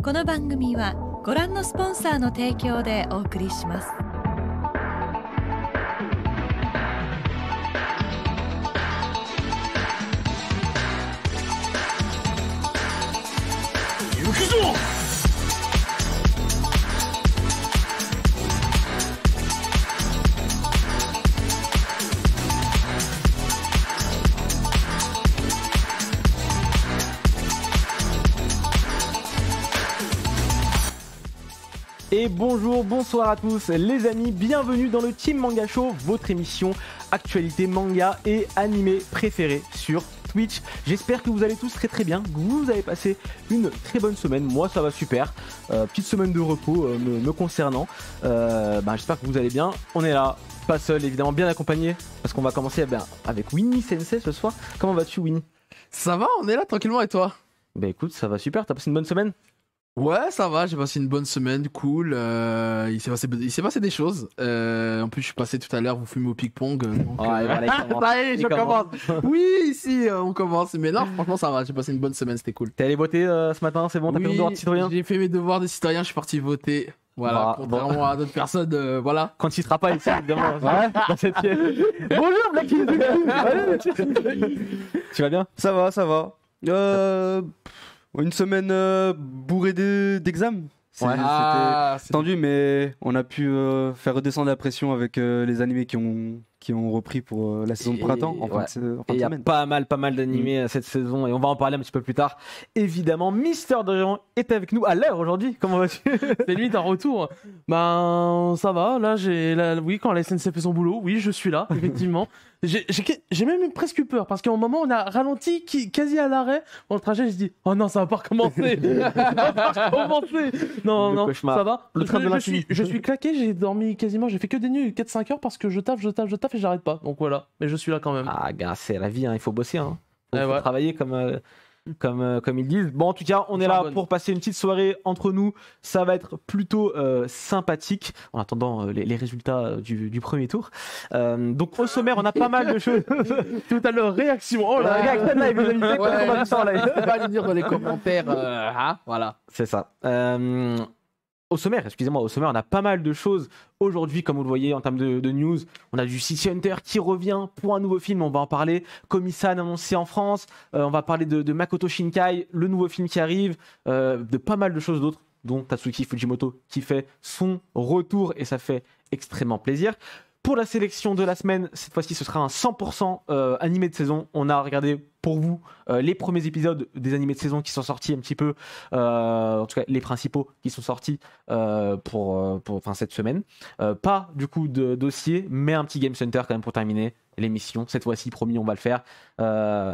この番組はご覧のスポンサーの提供でお送りします。行くぞ。Et bonjour, bonsoir à tous les amis, bienvenue dans le Team Manga Show, votre émission actualité manga et animé préférée sur Twitch. J'espère que vous allez tous très très bien, que vous avez passé une très bonne semaine, moi ça va super, petite semaine de repos me concernant, j'espère que vous allez bien, on est là, pas seul évidemment, bien accompagné, parce qu'on va commencer avec Winnie Sensei ce soir. Comment vas-tu Winnie? Ça va, on est là tranquillement et toi? Bah écoute, ça va super, t'as passé une bonne semaine? Ouais, ça va, j'ai passé une bonne semaine, cool. Il s'est passé des choses. En plus, je suis passé tout à l'heure, vous fumez au ping-pong. Allez, je commence. Oui, ici, on commence. Mais non, franchement, ça va, j'ai passé une bonne semaine, c'était cool. T'es allé voter ce matin, c'est bon, t'as fait ton devoir de citoyen? J'ai fait mes devoirs de citoyen, je suis parti voter. Voilà, contrairement à d'autres personnes, voilà. Quand il sera pas ici, évidemment, dans cette pièce. Bonjour, Black Tu vas bien? Ça va. Une semaine bourrée d'examens. C'était tendu, mais on a pu faire redescendre la pression avec les animés qui ont repris pour la saison de printemps en fin de semaine. Il y a pas mal d'animés cette saison et on va en parler un petit peu plus tard. Évidemment, Mister Dorian est avec nous à l'heure aujourd'hui. Comment vas-tu? C'est lui d'un retour. Ben ça va. Là, oui, quand la SNCF fait son boulot, oui, je suis là, effectivement. J'ai même eu presque eu peur parce qu'à un moment on a ralenti quasi à l'arrêt. Dans le trajet, je dis oh non, ça va pas recommencer. Non, ça va. Le train de l'infini. Je suis claqué, j'ai dormi quasiment, j'ai fait que des nuits 4-5 heures parce que je taffe et j'arrête pas. Donc voilà, mais je suis là quand même. Ah gars, c'est la vie, hein. Il faut bosser, hein. Faut Ouais. travailler comme ils disent. Bon, en tout cas, on est là pour passer une petite soirée entre nous. Ça va être plutôt sympathique en attendant les résultats du premier tour. Donc au sommaire, on a pas mal de choses. Tout à l'heure, réaction. Oh là, Réaction live, les amis. Ouais, On va tout ça en live. faut pas le dire dans les commentaires. Voilà. C'est ça. Au sommaire, on a pas mal de choses aujourd'hui, comme vous le voyez en termes de news. On a du City Hunter qui revient pour un nouveau film, on va en parler. Komi-san annoncé en France, on va parler de Makoto Shinkai, le nouveau film qui arrive, de pas mal de choses d'autres, dont Tatsuki Fujimoto qui fait son retour et ça fait extrêmement plaisir. Pour la sélection de la semaine, cette fois-ci, ce sera un 100% animé de saison. On a regardé pour vous les premiers épisodes des animés de saison qui sont sortis un petit peu, en tout cas les principaux qui sont sortis pour cette semaine. Pas du coup de dossier, mais un petit Game Center quand même pour terminer l'émission. Cette fois-ci, promis, on va le faire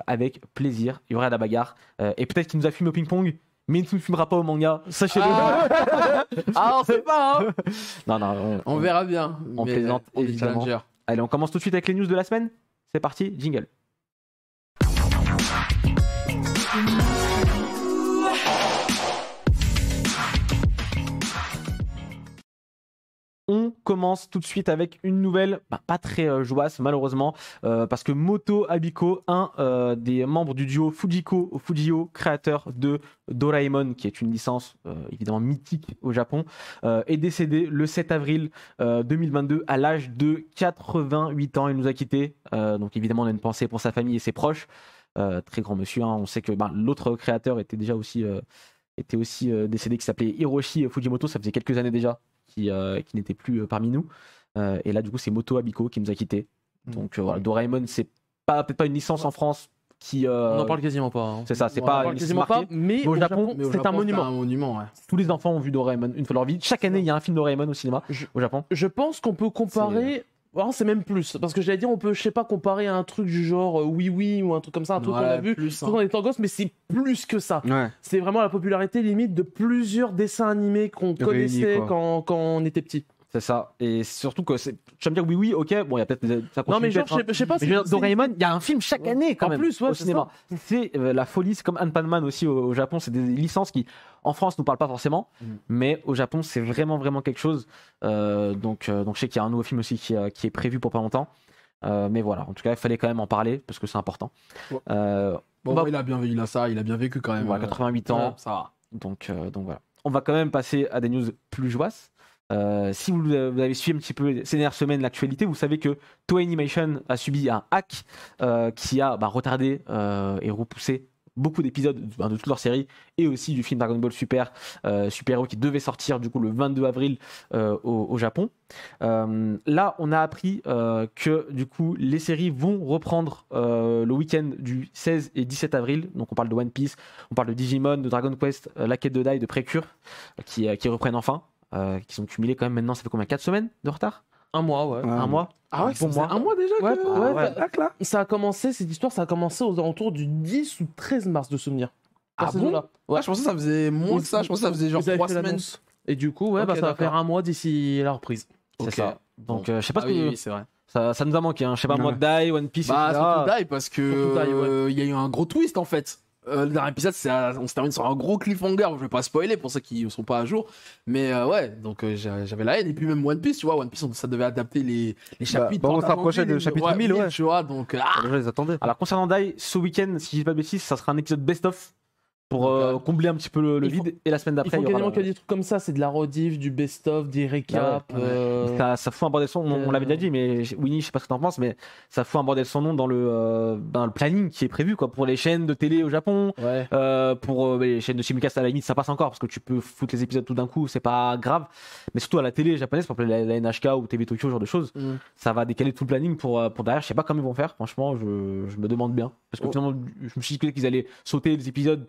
avec plaisir. Il y aura de la bagarre et peut-être qu'il nous a fumé au ping-pong. Mais il ne filmera pas au manga, sachez-le. On sait pas, hein. Non, On verra bien. On mais plaisante, on est évidemment. challenger. Allez, on commence tout de suite avec les news de la semaine. C'est parti, jingle. On commence tout de suite avec une nouvelle pas très joyeuse malheureusement parce que Moto Abiko, un des membres du duo Fujio, créateur de Doraemon, qui est une licence évidemment mythique au Japon, est décédé le 7 avril 2022 à l'âge de 88 ans. Il nous a quittés, donc évidemment on a une pensée pour sa famille et ses proches. Très grand monsieur, hein. On sait que l'autre créateur était aussi décédé, qui s'appelait Hiroshi Fujimoto. Ça faisait quelques années déjà qui n'était plus parmi nous, et là du coup c'est Moto Abiko qui nous a quittés. Donc voilà, Doraemon, c'est peut-être pas une licence en France qui on n'en parle quasiment pas, hein. C'est ça, c'est On en pas parle une quasiment licence pas, mais au Japon c'est un monument. Ouais. tous les enfants ont vu Doraemon une fois leur vie. Chaque année il y a un film Doraemon au cinéma au Japon. Je pense qu'on peut comparer. C'est même plus, parce que j'allais dire, on peut, je sais pas, comparer à un truc du genre Oui ou un truc comme ça, un truc qu'on a vu plus, quand on était en gosse, mais c'est plus que ça. Ouais. C'est vraiment la popularité limite de plusieurs dessins animés qu'on connaissait quand on était petit. C'est ça, et surtout que tu vas me dire oui, ok, bon il y a peut-être ça Non mais continue genre, d'être, je sais pas. mais je veux dire, Doraemon, il y a un film chaque année quand En même plus, ouais, au c'est cinéma. C'est la folie, c'est comme Ant-Man aussi au Japon, c'est des licences qui en France nous parlent pas forcément, mais au Japon c'est vraiment quelque chose. Donc je sais qu'il y a un nouveau film aussi qui est prévu pour pas longtemps. Mais voilà, en tout cas il fallait quand même en parler parce que c'est important. Bon, il a bien vécu, il a bien vécu quand même. Voilà, 88 ans, ça va. donc voilà. on va quand même passer à des news plus joyeuses. Si vous avez suivi un petit peu ces dernières semaines l'actualité, vous savez que Toei Animation a subi un hack qui a retardé et repoussé beaucoup d'épisodes de toute leur série et aussi du film Dragon Ball Super Hero qui devait sortir du coup le 22 avril au Japon. Là on a appris que du coup les séries vont reprendre le week-end du 16 et 17 avril. Donc on parle de One Piece, on parle de Digimon, de Dragon Quest, La Quête de Dai, de Precure qui reprennent enfin, qui sont cumulés quand même maintenant. Ça fait combien, 4 semaines de retard? Un mois, ouais. Un mois. Ah ouais, pour moi. Un mois déjà Ouais, que... ouais, ça a commencé, cette histoire, ça a commencé aux alentours du 10 ou 13 mars de souvenir. Ah bon? Ouais. Ah, je pensais que ça faisait moins que ça, je pensais que ça faisait genre Vous avez 3 fait semaines. l'annonce. Et du coup, ouais, Ok, ça va d'accord. faire un mois d'ici la reprise. C'est Ok. ça. Donc je sais pas ce que oui, c'est vrai. ça nous a manqué. Hein. Je sais pas, Ouais. moi, Dai, One Piece, Bah, etc. surtout Die parce que Surtout Die, ouais. il y a eu un gros twist en fait. Le dernier épisode, on se termine sur un gros cliffhanger. Je vais pas spoiler pour ceux qui ne sont pas à jour. Mais ouais, donc j'avais la haine. Et puis même One Piece, tu vois, One Piece, ça devait adapter les chapitres. on se rapprochait de de chapitre 1000, ouais. Tu vois, donc. Les gens les attendaient. Alors concernant Dai, ce week-end, si je dis pas de bêtises, ça sera un épisode best-of pour combler un petit peu le Ils font- vide. Et la semaine Ils d'après, font il y aura quasiment que des trucs comme ça, c'est de la rediff, du best-of, des récaps. ça fout un bordel son. On l'avait déjà dit, mais Winnie, je sais pas ce que t'en penses, mais ça fout un bordel son nom dans le planning qui est prévu quoi, pour les chaînes de télé au Japon. Ouais. Pour les chaînes de simulcast, à la limite, ça passe encore parce que tu peux foutre les épisodes tout d'un coup, c'est pas grave. Mais surtout à la télé japonaise, par exemple la NHK ou TV Tokyo, ce genre de choses, ça va décaler tout le planning pour derrière. Je sais pas comment ils vont faire, franchement, je me demande bien. Parce que finalement, je me suis dit qu'ils allaient sauter les épisodes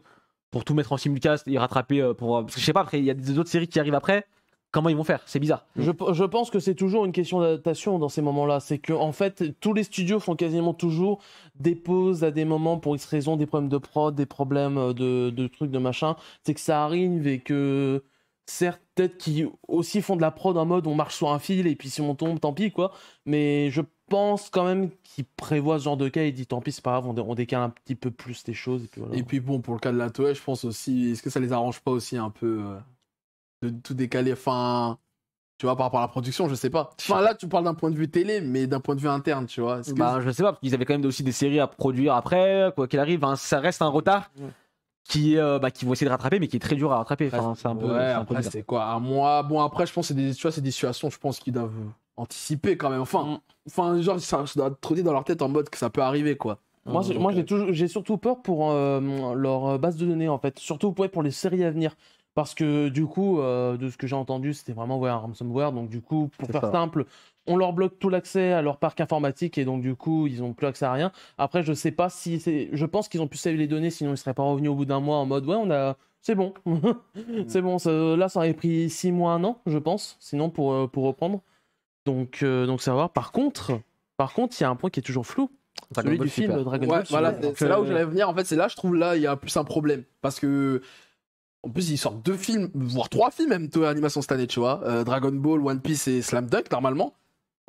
pour tout mettre en simulcast et rattraper parce que je sais pas, après, il y a des autres séries qui arrivent après. Comment ils vont faire? C'est bizarre. Je pense que c'est toujours une question d'adaptation dans ces moments-là. C'est que en fait, tous les studios font quasiment toujours des pauses à des moments pour X raisons, des problèmes de prod, des problèmes de trucs, de machin. C'est que ça arrive et que certes, peut-être qui aussi font de la prod en mode on marche sur un fil et puis si on tombe, tant pis quoi. Mais je pense quand même qu'ils prévoient ce genre de cas et disent tant pis, c'est pas grave, on décale un petit peu plus les choses. Et puis, voilà. Et puis bon, pour le cas de la Toei, je pense aussi, est-ce que ça les arrange pas aussi un peu de tout décaler, enfin, tu vois, par rapport à la production, je sais pas. Enfin là, tu parles d'un point de vue télé, mais d'un point de vue interne, tu vois. Est-ce que- Je sais pas, parce qu'ils avaient quand même aussi des séries à produire après, quoi qu'il arrive, hein, ça reste un retard qui vont essayer de rattraper, mais qui est très dur à rattraper. Enfin, c'est un peu, ouais, c'est un peu après, bizarre. c'est quoi? Un mois. Bon, après, je pense que tu vois, c'est des situations, je pense qu'ils doivent anticiper quand même. Enfin, genre, ça doit trotter dans leur tête en mode que ça peut arriver, quoi. Moi, j'ai surtout peur pour leur base de données, en fait. Surtout pour les séries à venir. Parce que du coup, de ce que j'ai entendu, c'était vraiment un ransomware. Donc du coup, pour faire simple, on leur bloque tout l'accès à leur parc informatique et donc du coup, ils n'ont plus accès à rien. Après, je sais pas si c'est... Je pense qu'ils ont pu save les données, sinon ils seraient pas revenus au bout d'un mois en mode ouais, c'est bon. C'est bon, là, ça aurait pris 6 mois, 1 an, je pense, sinon pour reprendre. Donc ça va voir. Par contre, il y a un point qui est toujours flou. Celui du film Dragon Ball. Voilà, c'est là où j'allais venir. En fait, c'est là, je trouve, là, il y a plus un problème. Parce que, en plus, ils sortent 2 films, voire 3 films même, Toei Animation cette année, tu vois. Dragon Ball, One Piece et Slam Dunk, normalement.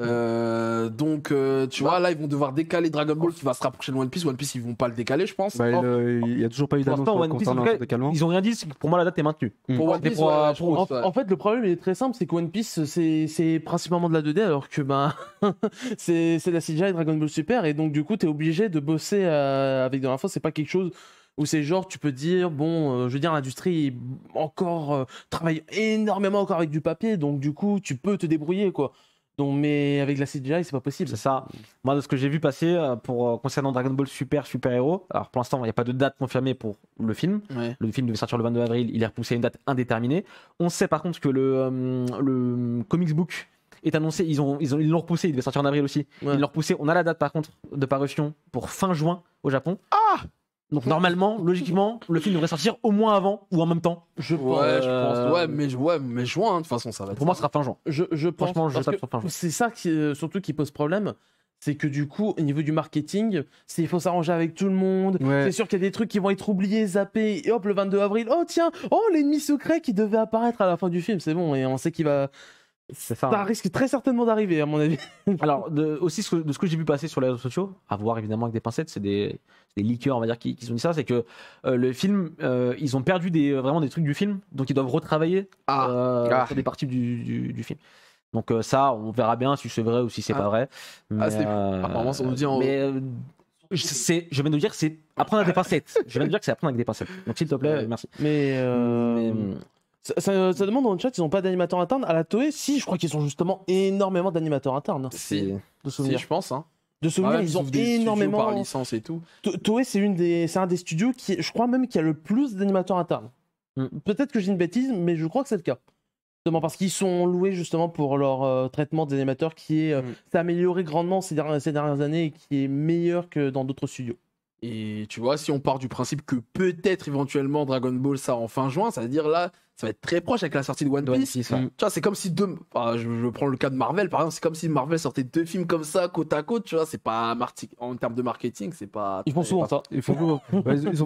Donc, tu vois, là, ils vont devoir décaler Dragon Ball qui va se rapprocher de One Piece. One Piece, ils vont pas le décaler, je pense. Il y a toujours pas eu Pour d'annonce l'instant, One Piece, en concernant tout cas, ce décalement. ils ont rien dit, pour moi la date est maintenue. Pour One Piece, En fait, le problème il est très simple, c'est que One Piece c'est principalement de la 2D alors que c'est de la CGI Dragon Ball Super et donc du coup t'es obligé de bosser avec de l'info. C'est pas quelque chose où c'est genre tu peux dire bon, je veux dire l'industrie encore travaille énormément encore avec du papier donc du coup tu peux te débrouiller quoi. Donc, mais avec la CGI, c'est pas possible. C'est ça. Moi, de ce que j'ai vu passer concernant Dragon Ball Super Hero, alors pour l'instant, il n'y a pas de date confirmée pour le film. Ouais. Le film devait sortir le 22 avril, il est repoussé à une date indéterminée. On sait par contre que le comics book est annoncé, ils l'ont repoussé, il devait sortir en avril aussi. Ouais. Ils l'ont repoussé, on a la date par contre de parution pour fin juin au Japon. Donc normalement, logiquement, le film devrait sortir au moins avant ou en même temps. Je pense. Ouais, je pense. Mais juin, hein, de toute façon, ça va être. Pour moi, ce sera fin juin. Je pense. Franchement, je parce tape que sur fin juin. c'est ça surtout qui pose problème. C'est que du coup, au niveau du marketing, il faut s'arranger avec tout le monde. Ouais. C'est sûr qu'il y a des trucs qui vont être oubliés, zappés. Et hop, le 22 avril, oh tiens, l'ennemi secret qui devait apparaître à la fin du film. C'est bon, et on sait qu'il va. C'est ça. Ça risque très certainement d'arriver, à mon avis. Alors, aussi, de ce que j'ai vu passer sur les réseaux sociaux, à voir évidemment avec des pincettes, c'est des leakers, on va dire, qui ont dit ça, c'est que le film, ils ont perdu vraiment des trucs du film, donc ils doivent retravailler sur des parties du film. Donc ça, on verra bien si c'est vrai ou si c'est pas vrai. Mais, apparemment, ça nous dit en... mais je viens de dire que c'est à prendre avec des pincettes. Je viens de dire que c'est à prendre avec des pincettes. Donc s'il te plaît, merci. Mais Ça demande dans le chat, ils n'ont pas d'animateurs internes. À la Toei, si, je crois qu'ils ont justement énormément d'animateurs internes. Si, De souvenirs. je pense. Hein. De souvenirs, ils ont énormément. Par licence et tout. Toei, c'est un des studios qui, je crois même, qui a le plus d'animateurs internes. Peut-être que j'ai une bêtise, mais je crois que c'est le cas. Justement parce qu'ils sont loués justement pour leur traitement des animateurs qui s'est amélioré grandement ces dernières années et qui est meilleur que dans d'autres studios. Et tu vois, si on part du principe que peut-être éventuellement Dragon Ball sort en fin juin, ça veut dire là, ça va être très proche avec la sortie de One Piece. Tu vois, c'est comme si je prends le cas de Marvel par exemple, c'est comme si Marvel sortait 2 films comme ça côte à côte, tu vois, c'est pas en termes de marketing, c'est pas. Ils font souvent ça. Ils ont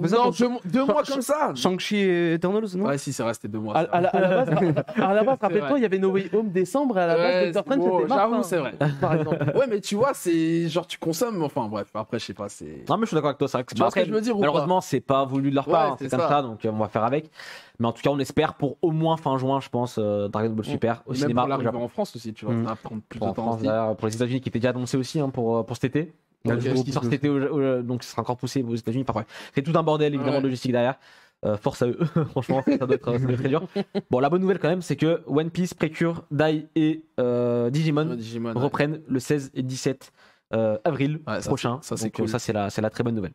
fait ça Non, pour 2 mois comme ça. Shang-Chi et Eternals, non? Ouais, si, c'est resté 2 mois. À la base, rappelle-toi, il y avait No Way Home décembre et à la base, Doctor Strange c'était mars. J'avoue, c'est vrai. Par exemple. Ouais, mais tu vois, c'est genre tu consommes, enfin bref, après je sais pas, c'est. Non, mais je suis d'accord avec toi, c'est vrai que Tu vois ce que je veux dire ou pas? malheureusement, c'est pas voulu de leur part, c'est comme ça, donc on va faire avec. Mais en tout cas, on espère pour au moins fin juin, je pense, Dragon Ball Super au Et cinéma. même pour l'arrivée en France aussi, tu vois, ça va prendre plus de En temps France, aussi. d'ailleurs, pour les États-Unis qui était déjà annoncé aussi pour cet été. Ok. Ce qui sort cet été, donc ce sera encore poussé aux États-Unis. Enfin, bref, c'est tout un bordel évidemment de logistique derrière. Force à eux, franchement, ça doit être très dur. Bon, la bonne nouvelle quand même, c'est que One Piece, Precure, Dai et Digimon reprennent le 16 et 17 avril prochain. Ça, c'est donc, cool. ça, c'est la très bonne nouvelle.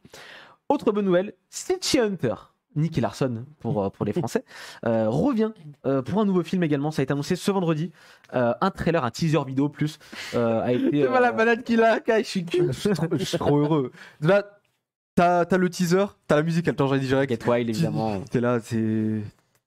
Autre bonne nouvelle, City Hunter. Nicky Larson pour les Français revient pour un nouveau film également. Ça a été annoncé ce vendredi. Un trailer, un teaser vidéo plus a été. C'est pas la balade qu'il a, Kai, je suis cul. Je suis trop heureux. Là, t'as le teaser, t'as la musique, elle t'enjaille direct. Get Wild évidemment. T'es là, c'est.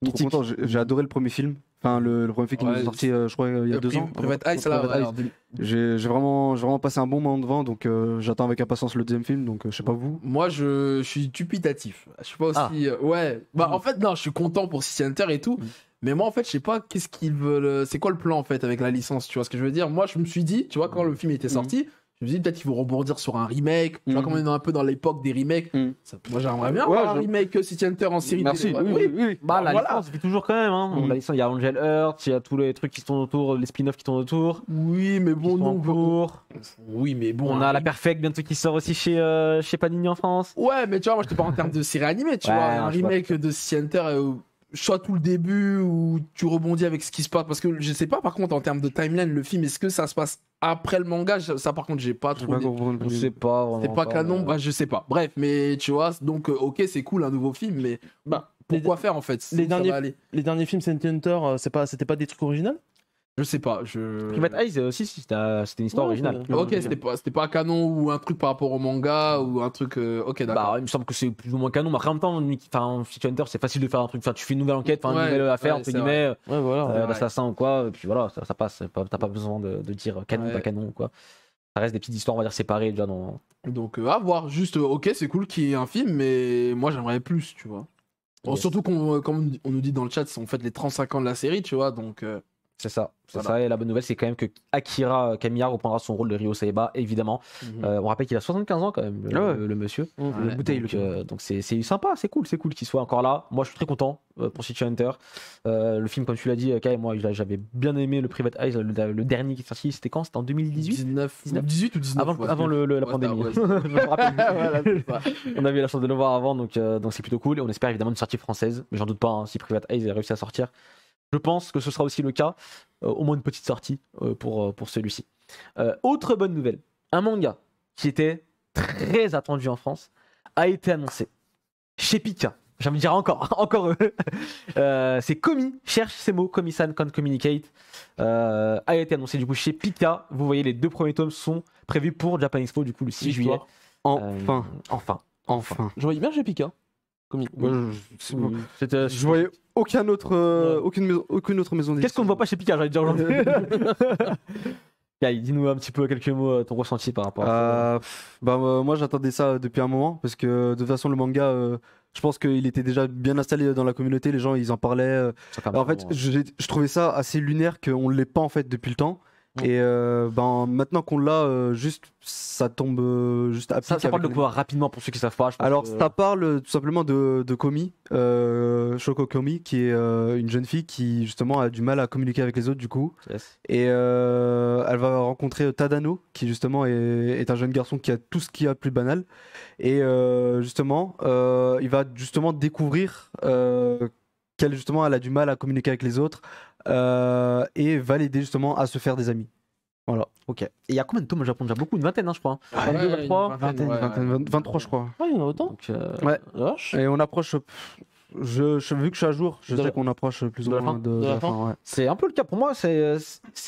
Trop content. J'ai adoré le premier film. Enfin, le premier film qui nous est sorti, je crois, il y a 2 ans. Private Eye, ça là. J'ai vraiment passé un bon moment devant, donc j'attends avec impatience le deuxième film, donc je sais pas vous. Moi, je suis dubitatif. Je suis pas aussi. Ouais. Bah, en fait, non, je suis content pour City Hunter et tout. Mais moi, en fait, je sais pas qu'est-ce qu'ils veulent. C'est quoi le plan, en fait, avec la licence, tu vois ce que je veux dire? Moi, je me suis dit, tu vois, quand le film était sorti, je me suis dit peut-être qu'ils vont rebondir sur un remake. Tu vois, comme on est un peu dans l'époque des remakes. Moi, j'aimerais bien voir un remake City Hunter en série. Merci. Oui. Bah, la licence, ça fait toujours quand même. Hein. La licence, il y a Angel Heart, il y a tous les trucs qui tournent autour, les spin-offs qui tournent autour. Oui, mais bon, non. Oui, mais bon. On a la Perfect bientôt qui sort aussi chez Panini en France. Ouais, mais tu vois, moi, je te parle en termes de série animée, tu vois. Un remake de City Hunter. Soit tout le début où tu rebondis avec ce qui se passe, parce que je sais pas par contre en termes de timeline le film, est-ce que ça se passe après le manga? Ça par contre j'ai pas trop je sais pas, c'est pas canon, bah je sais pas, bref, mais tu vois, donc ok, c'est cool un nouveau film, mais pourquoi faire en fait? Les derniers films City Hunter, c'était pas des trucs originaux? Je sais pas, Private Eyes aussi, c'était une histoire originale. Ok, c'était pas canon ou un truc par rapport au manga ou un truc. Ok, d'accord. Bah, il me semble que c'est plus ou moins canon, mais en même temps, City Hunter, c'est facile de faire un truc. Enfin, tu fais une nouvelle enquête, une nouvelle affaire, entre guillemets, d'assassin ou quoi, et puis voilà, ça passe. T'as pas besoin de dire canon, pas canon ou quoi. Ça reste des petites histoires, on va dire, séparées déjà dans. Donc, à voir. Juste, ok, c'est cool qu'il y ait un film, mais moi j'aimerais plus, tu vois. Bon, surtout comme on nous dit dans le chat, c'est en fait les 35 ans de la série, tu vois, donc. C'est ça. Et la bonne nouvelle, c'est quand même que Akira Kamiya reprendra son rôle de Ryo Saiba, évidemment. On rappelle qu'il a 75 ans quand même, le monsieur. Donc c'est sympa, c'est cool qu'il soit encore là. Moi, je suis très content pour City Hunter. Le film, comme tu l'as dit, Kai, moi, j'avais bien aimé le Private Eyes, le dernier qui est sorti. C'était quand? C'était en 2018 18 ou 19 avant la pandémie. Je me rappelle. On avait eu la chance de le voir avant, donc c'est plutôt cool. Et on espère évidemment une sortie française, mais j'en doute pas si Private Eyes a réussi à sortir. Je pense que ce sera aussi le cas, au moins une petite sortie pour celui-ci. Autre bonne nouvelle, un manga qui était très attendu en France a été annoncé chez Pika. J'ai envie de dire encore eux. C'est Komi, cherche ces mots, Komi-san Can't Communicate, a été annoncé du coup chez Pika. Vous voyez, les 2 premiers tomes sont prévus pour Japan Expo du coup le 6 juillet. Enfin. Je voyais bien chez Pika. Je voyais aucune autre maison d'édition. Qu'est-ce qu'on ne voit pas chez Pika, j'allais dire aujourd'hui. Dis-nous un petit peu quelques mots, ton ressenti par rapport à ça. Moi j'attendais ça depuis un moment parce que de toute façon le manga, je pense qu'il était déjà bien installé dans la communauté, les gens ils en parlaient. En fait, je trouvais ça assez lunaire qu'on ne l'ait pas en fait depuis le temps. Et maintenant qu'on l'a, ça tombe juste à pic. Ça parle de quoi rapidement pour ceux qui savent pas? Alors ça parle tout simplement de Komi, Shoko Komi, qui est une jeune fille qui justement a du mal à communiquer avec les autres du coup. Et elle va rencontrer Tadano, qui justement est un jeune garçon qui a tout ce qu'il y a de plus banal. Et justement, il va justement découvrir qu'elle justement elle a du mal à communiquer avec les autres et va l'aider justement à se faire des amis. Voilà. Ok. Et il y a combien de tomes au Japon? Déjà beaucoup, une vingtaine, hein, je crois. 22, 23, 23 je crois. Ouais, il y en a autant. Donc, Ouais. Vache. Et on approche, vu que je suis à jour, je De sais la- qu'on approche plus ou de la moins fin de la fin. Ouais. c'est un peu le cas pour moi. C'est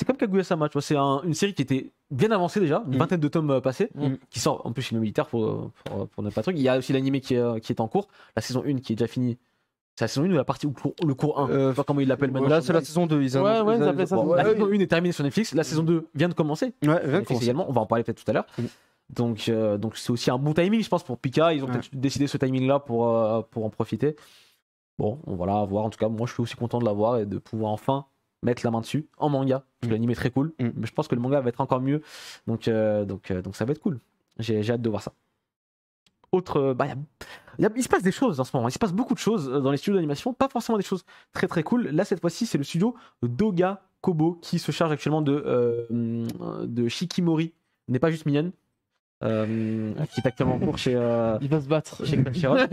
comme Kaguya-sama. Tu vois, c'est une série qui était bien avancée déjà, une vingtaine de tomes passés, qui sort en plus chez le militaire pour ne pas truc. Il y a aussi l'animé qui est en cours, la saison 1 qui est déjà finie. C'est la saison 1 ou la partie le cours 1 je sais pas comment ils l'appellent maintenant. Là, c'est la saison 2. Ils appelaient ça Bon, la saison 1 est terminée sur Netflix, la saison 2 vient de commencer. Ouais, Netflix également, on va en parler peut-être tout à l'heure. Donc c'est aussi un bon timing, je pense, pour Pika. Ils ont peut-être décidé ce timing-là pour en profiter. Bon, on va la voir. En tout cas, moi, je suis aussi content de la voir et de pouvoir enfin mettre la main dessus en manga. Parce que l'anime est très cool, mais je pense que le manga va être encore mieux. Donc ça va être cool. J'ai hâte de voir ça. Autre, il se passe des choses en ce moment. Il se passe beaucoup de choses dans les studios d'animation, pas forcément des choses très très cool. Là, cette fois-ci, c'est le studio Doga Kobo qui se charge actuellement de Shikimori. N'est pas juste mignonne. Qui est actuellement en cours chez Il va se battre. chez Crunchyroll.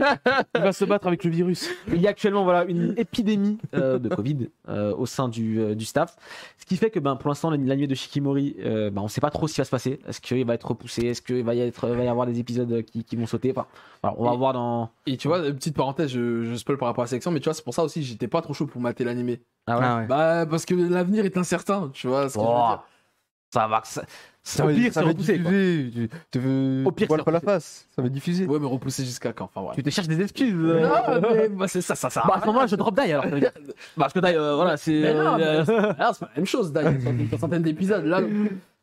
Il va se battre avec le virus. Il y a actuellement une épidémie de Covid au sein du staff. Ce qui fait que pour l'instant, l'anime de Shikimori, on ne sait pas trop ce qui va se passer. Est-ce qu'il va être repoussé? Est-ce qu'il va y avoir des épisodes qui vont sauter? Enfin, voilà, on va voir dans. Et tu vois, petite parenthèse, je spoil par rapport à la sélection, mais tu vois, c'est pour ça aussi j'étais pas trop chaud pour mater l'animé. Ah ouais. Bah, parce que l'avenir est incertain, tu vois ce que je veux dire. Ça va. Ça au pire, c'est va repoussé. Quoi. diffuser. Tu veux. Au pire, tu vois c'est pas la repoussé. face. Ça va diffuser. Ouais, mais repousser jusqu'à quand? Enfin, voilà. Tu te cherches des excuses. Non, mais c'est ça sert À ce moment-là, je drop die alors. ça veut dire. Parce que die, voilà, c'est. Mais non, c'est pas la même chose, d'ailleurs, sur centaines d'épisodes. Là,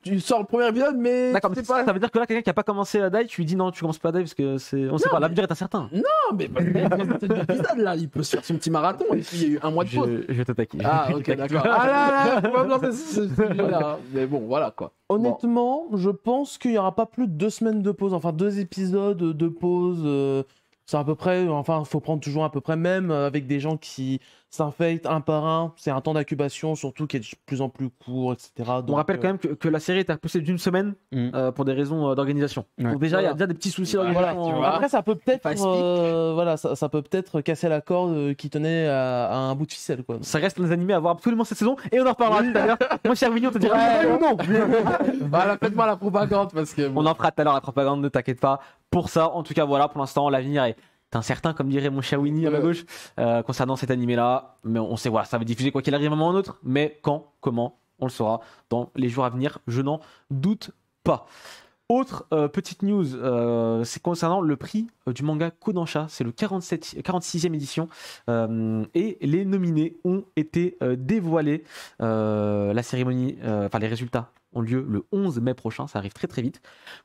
tu sors le premier épisode, mais. D'accord, tu mais sais pas. ça veut dire que là, quelqu'un qui a pas commencé à die, tu lui dis non, tu commences pas à die parce que c'est. On sait pas, l'avenir est incertain. Non, mais parce qu'il y a une centaine d'épisodes, là, il peut se faire son petit marathon, et puis il y a eu un mois de pause. Je vais t'attaquer. Ah, ok, d'accord. Ah là, faut pas me lancer ce sujet-là. Mais bon, voilà, quoi. Honnêtement, je pense qu'il n'y aura pas plus de 2 semaines de pause. Enfin, 2 épisodes de pause. C'est à peu près. Enfin, il faut prendre toujours à peu près, même avec des gens qui s'infectent un par un. C'est un temps d'incubation, surtout qui est de plus en plus court, etc. On Donc, rappelle quand même que la série est repoussée d'une semaine pour des raisons d'organisation. Ouais. Donc déjà, il y a déjà des petits soucis d'organisation. Voilà, tu vois. Après, ça peut peut-être, Pas explique. voilà, ça peut peut-être casser la corde qui tenait à un bout de ficelle, quoi. Ça reste les animés à voir absolument cette saison et on en reparlera tout à l'heure. Moi, cher Vignon, on te dira oui ou non. Voilà, faites-moi la propagande, parce que. On en fera tout à l'heure la propagande, ne t'inquiète pas. Pour ça, en tout cas, voilà, pour l'instant, l'avenir est incertain, comme dirait mon cher Winnie à ma gauche, concernant cet animé-là. Mais on sait, voilà, ça va diffuser quoi qu'il arrive à un moment ou un autre. Mais quand, comment, on le saura dans les jours à venir. Je n'en doute pas. Autre petite news, c'est concernant le prix du manga Kodansha. C'est le 46e édition. Et les nominés ont été dévoilés. La cérémonie, les résultats ont lieu le 11 mai prochain. Ça arrive très très vite.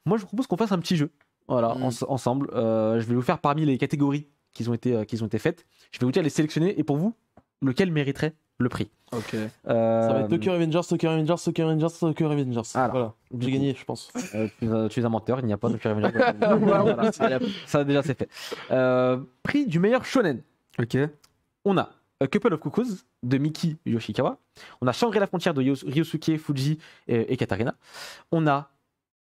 Moi, je vous propose qu'on fasse un petit jeu. Voilà, ensemble. Je vais vous faire parmi les catégories qui ont été faites. Je vais vous dire les sélectionner et pour vous, lequel mériterait le prix. Ok. Ça va être Tokyo Revengers, Tokyo Revengers, Tokyo Revengers, Tokyo Revengers. Voilà. J'ai gagné, je pense. Tu es un menteur, il n'y a pas de Tokyo Revengers. Voilà, ça déjà c'est fait. Prix du meilleur shonen. Ok. On a A Couple of Cuckoos de Miki Yoshikawa. On a Shangri-La Frontière de Ryosuke Fuji et Katarina. On a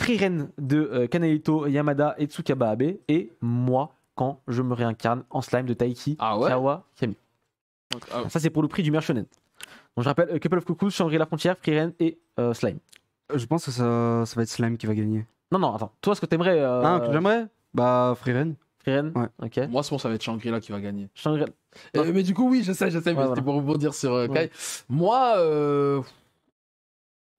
Frieren de Kanehito Yamada et Tsukaba Abe. Et Moi, quand je me réincarne en slime de Taiki Kawakami. Ça, c'est pour le prix du meilleur shonen. Donc, je rappelle, A Couple of Cuckoos, Shangri-La Frontière, Frieren et Slime. Je pense que ça va être Slime qui va gagner. Non, attends. Toi, ce que t'aimerais. Que j'aimerais Bah, Frieren. Frieren. Ouais. Ok. Moi, ça va être Shangri-La qui va gagner. Shangri-La. Mais du coup, oui, je sais, mais voilà. c'était pour rebondir sur Kai. Moi,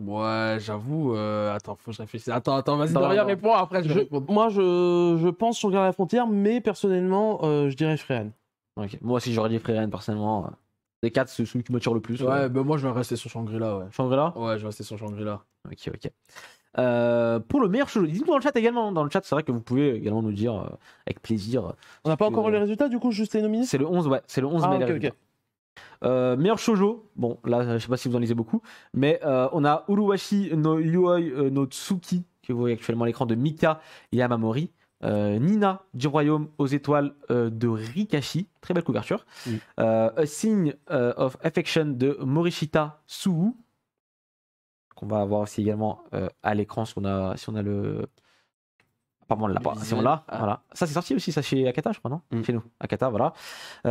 ouais, j'avoue. Attends, faut que je réfléchisse. Attends, vas-y, Dorian, réponds, après je vais répondre. Moi, je pense sur la frontière, mais personnellement, je dirais Freyan. Ok. Moi aussi, j'aurais dit Frieren, personnellement. Des 4, c'est celui qui m'attire le plus. Ouais, bah moi, je vais rester sur Shangri-La, ouais. Shangri-La. Ouais, je vais rester sur Shangri-La. Ok. Pour le meilleur shoujo, dites-nous dans le chat également. Dans le chat, c'est vrai que vous pouvez également nous dire avec plaisir. On n'a pas encore les résultats, du coup, juste les nominés. C'est le 11, ouais. C'est le 11 mai. Ah, les ok. résultats. Meilleur shoujo, bon là je sais pas si vous en lisez beaucoup, mais on a Uruwashi no Yuoi no Tsuki que vous voyez actuellement à l'écran de Mika Yamamori, Nina du Royaume aux étoiles de Rikashi, très belle couverture, A Sign of Affection de Morishita Suhu, qu'on va avoir aussi également à l'écran si on a le Apparemment, on l'a pas. Si on l'a, voilà. Ça, c'est sorti aussi, ça chez Akata, je crois, non Chez nous, Akata, voilà. Et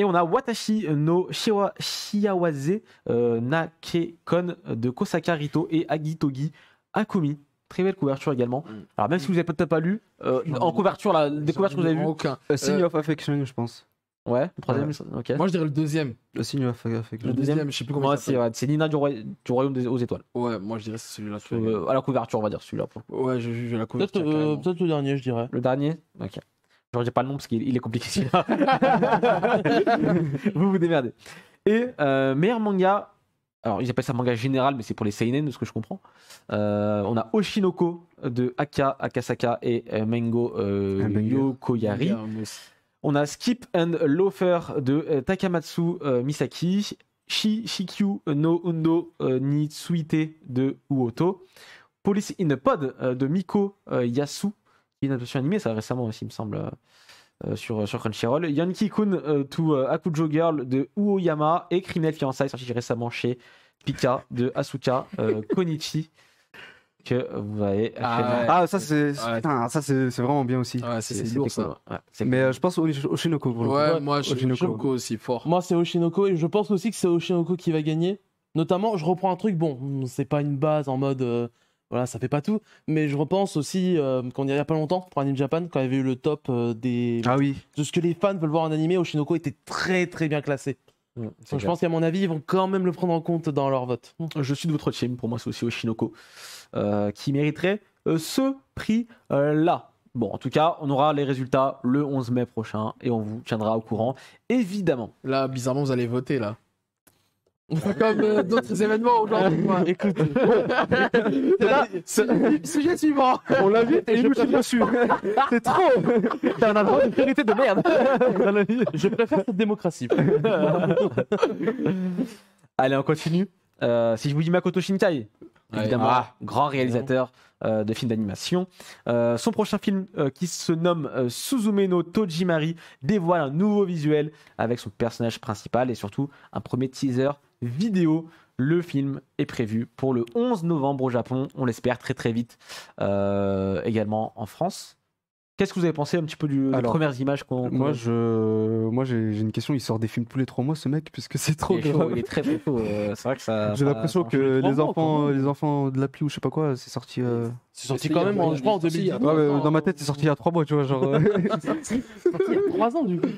on a Watashi no Shiawase Nakekon de Kosaka Rito et Agitogi Akumi. Très belle couverture également. Alors, même si vous n'avez peut-être pas lu, en couverture, la découverte que vous avez vue. A Sign of Affection, je pense. Ouais, le troisième, ok. Moi, je dirais le deuxième. A Sign of Affection. Le deuxième, je sais plus comment il s'appelle. C'est Nina du Royaume aux étoiles. Ouais, moi, je dirais c'est celui-là. À la couverture, on va dire celui-là. Ouais, je la couverture. Peut-être le dernier, je dirais. Le dernier. Ok. Je ne dis pas le nom parce qu'il est compliqué celui-là. Vous démerdez. Et meilleur manga. Alors, ils appellent ça manga général, mais c'est pour les seinen, de ce que je comprends. On a Oshinoko de Akasaka et Mengo Yokoyari. On a Skip and Loafer de Takamatsu Misaki. Shikyu no Undo Nitsuite de Uoto. Police in a Pod de Miko Yasu, qui est une adaptation animée, ça récemment aussi, il me semble, sur Crunchyroll. Yankee-kun to Akujo Girl de Uoyama et Criminel Fiançailles, sorti récemment chez Pika de Asuka Konichi. Que vous avez ça c'est vraiment bien aussi. Ouais, c'est lourd ça. Ouais, mais je pense Oshinoko pour le coup. Ouais, moi Oshinoko aussi fort. Moi c'est Oshinoko et je pense aussi que c'est Oshinoko qui va gagner. Notamment, je reprends un truc, bon, c'est pas une base en mode voilà, ça fait pas tout, mais je repense aussi quand il y a pas longtemps pour Anime Japan, quand il y avait eu le top de ce que les fans veulent voir en animé, Oshinoko était très très bien classé. Donc je pense qu'à mon avis, ils vont quand même le prendre en compte dans leur vote. Je suis de votre team, pour moi c'est aussi Oshinoko qui mériterait ce prix-là. Bon, en tout cas, on aura les résultats le 11 mai prochain et on vous tiendra au courant, évidemment. Là, bizarrement, vous allez voter, là. Comme d'autres événements aujourd'hui. Écoute, sujet suivant. On l'a vu et je suis dessus. C'est trop. T'as un endroit de priorité de merde. je préfère cette démocratie. Allez, on continue. Si je vous dis Makoto Shinkai, évidemment, grand réalisateur de films d'animation. Son prochain film, qui se nomme Suzume no Tojimari, dévoile un nouveau visuel avec son personnage principal et surtout un premier teaser vidéo. Le film est prévu pour le 11 novembre au Japon, on l'espère très très vite, également en France. Qu'est-ce que vous avez pensé un petit peu des premières images Moi, j'ai une question. Il sort des films tous les 3 mois, ce mec, puisque c'est trop grave. Il est très très chaud. C'est vrai que ça. J'ai l'impression que les enfants de l'appli ou je sais pas quoi, c'est sorti. C'est sorti quand même, je crois, en 2010. Dans ma tête, c'est sorti il y a 3 mois, tu vois, genre. C'est sorti il y a 3 ans, du coup.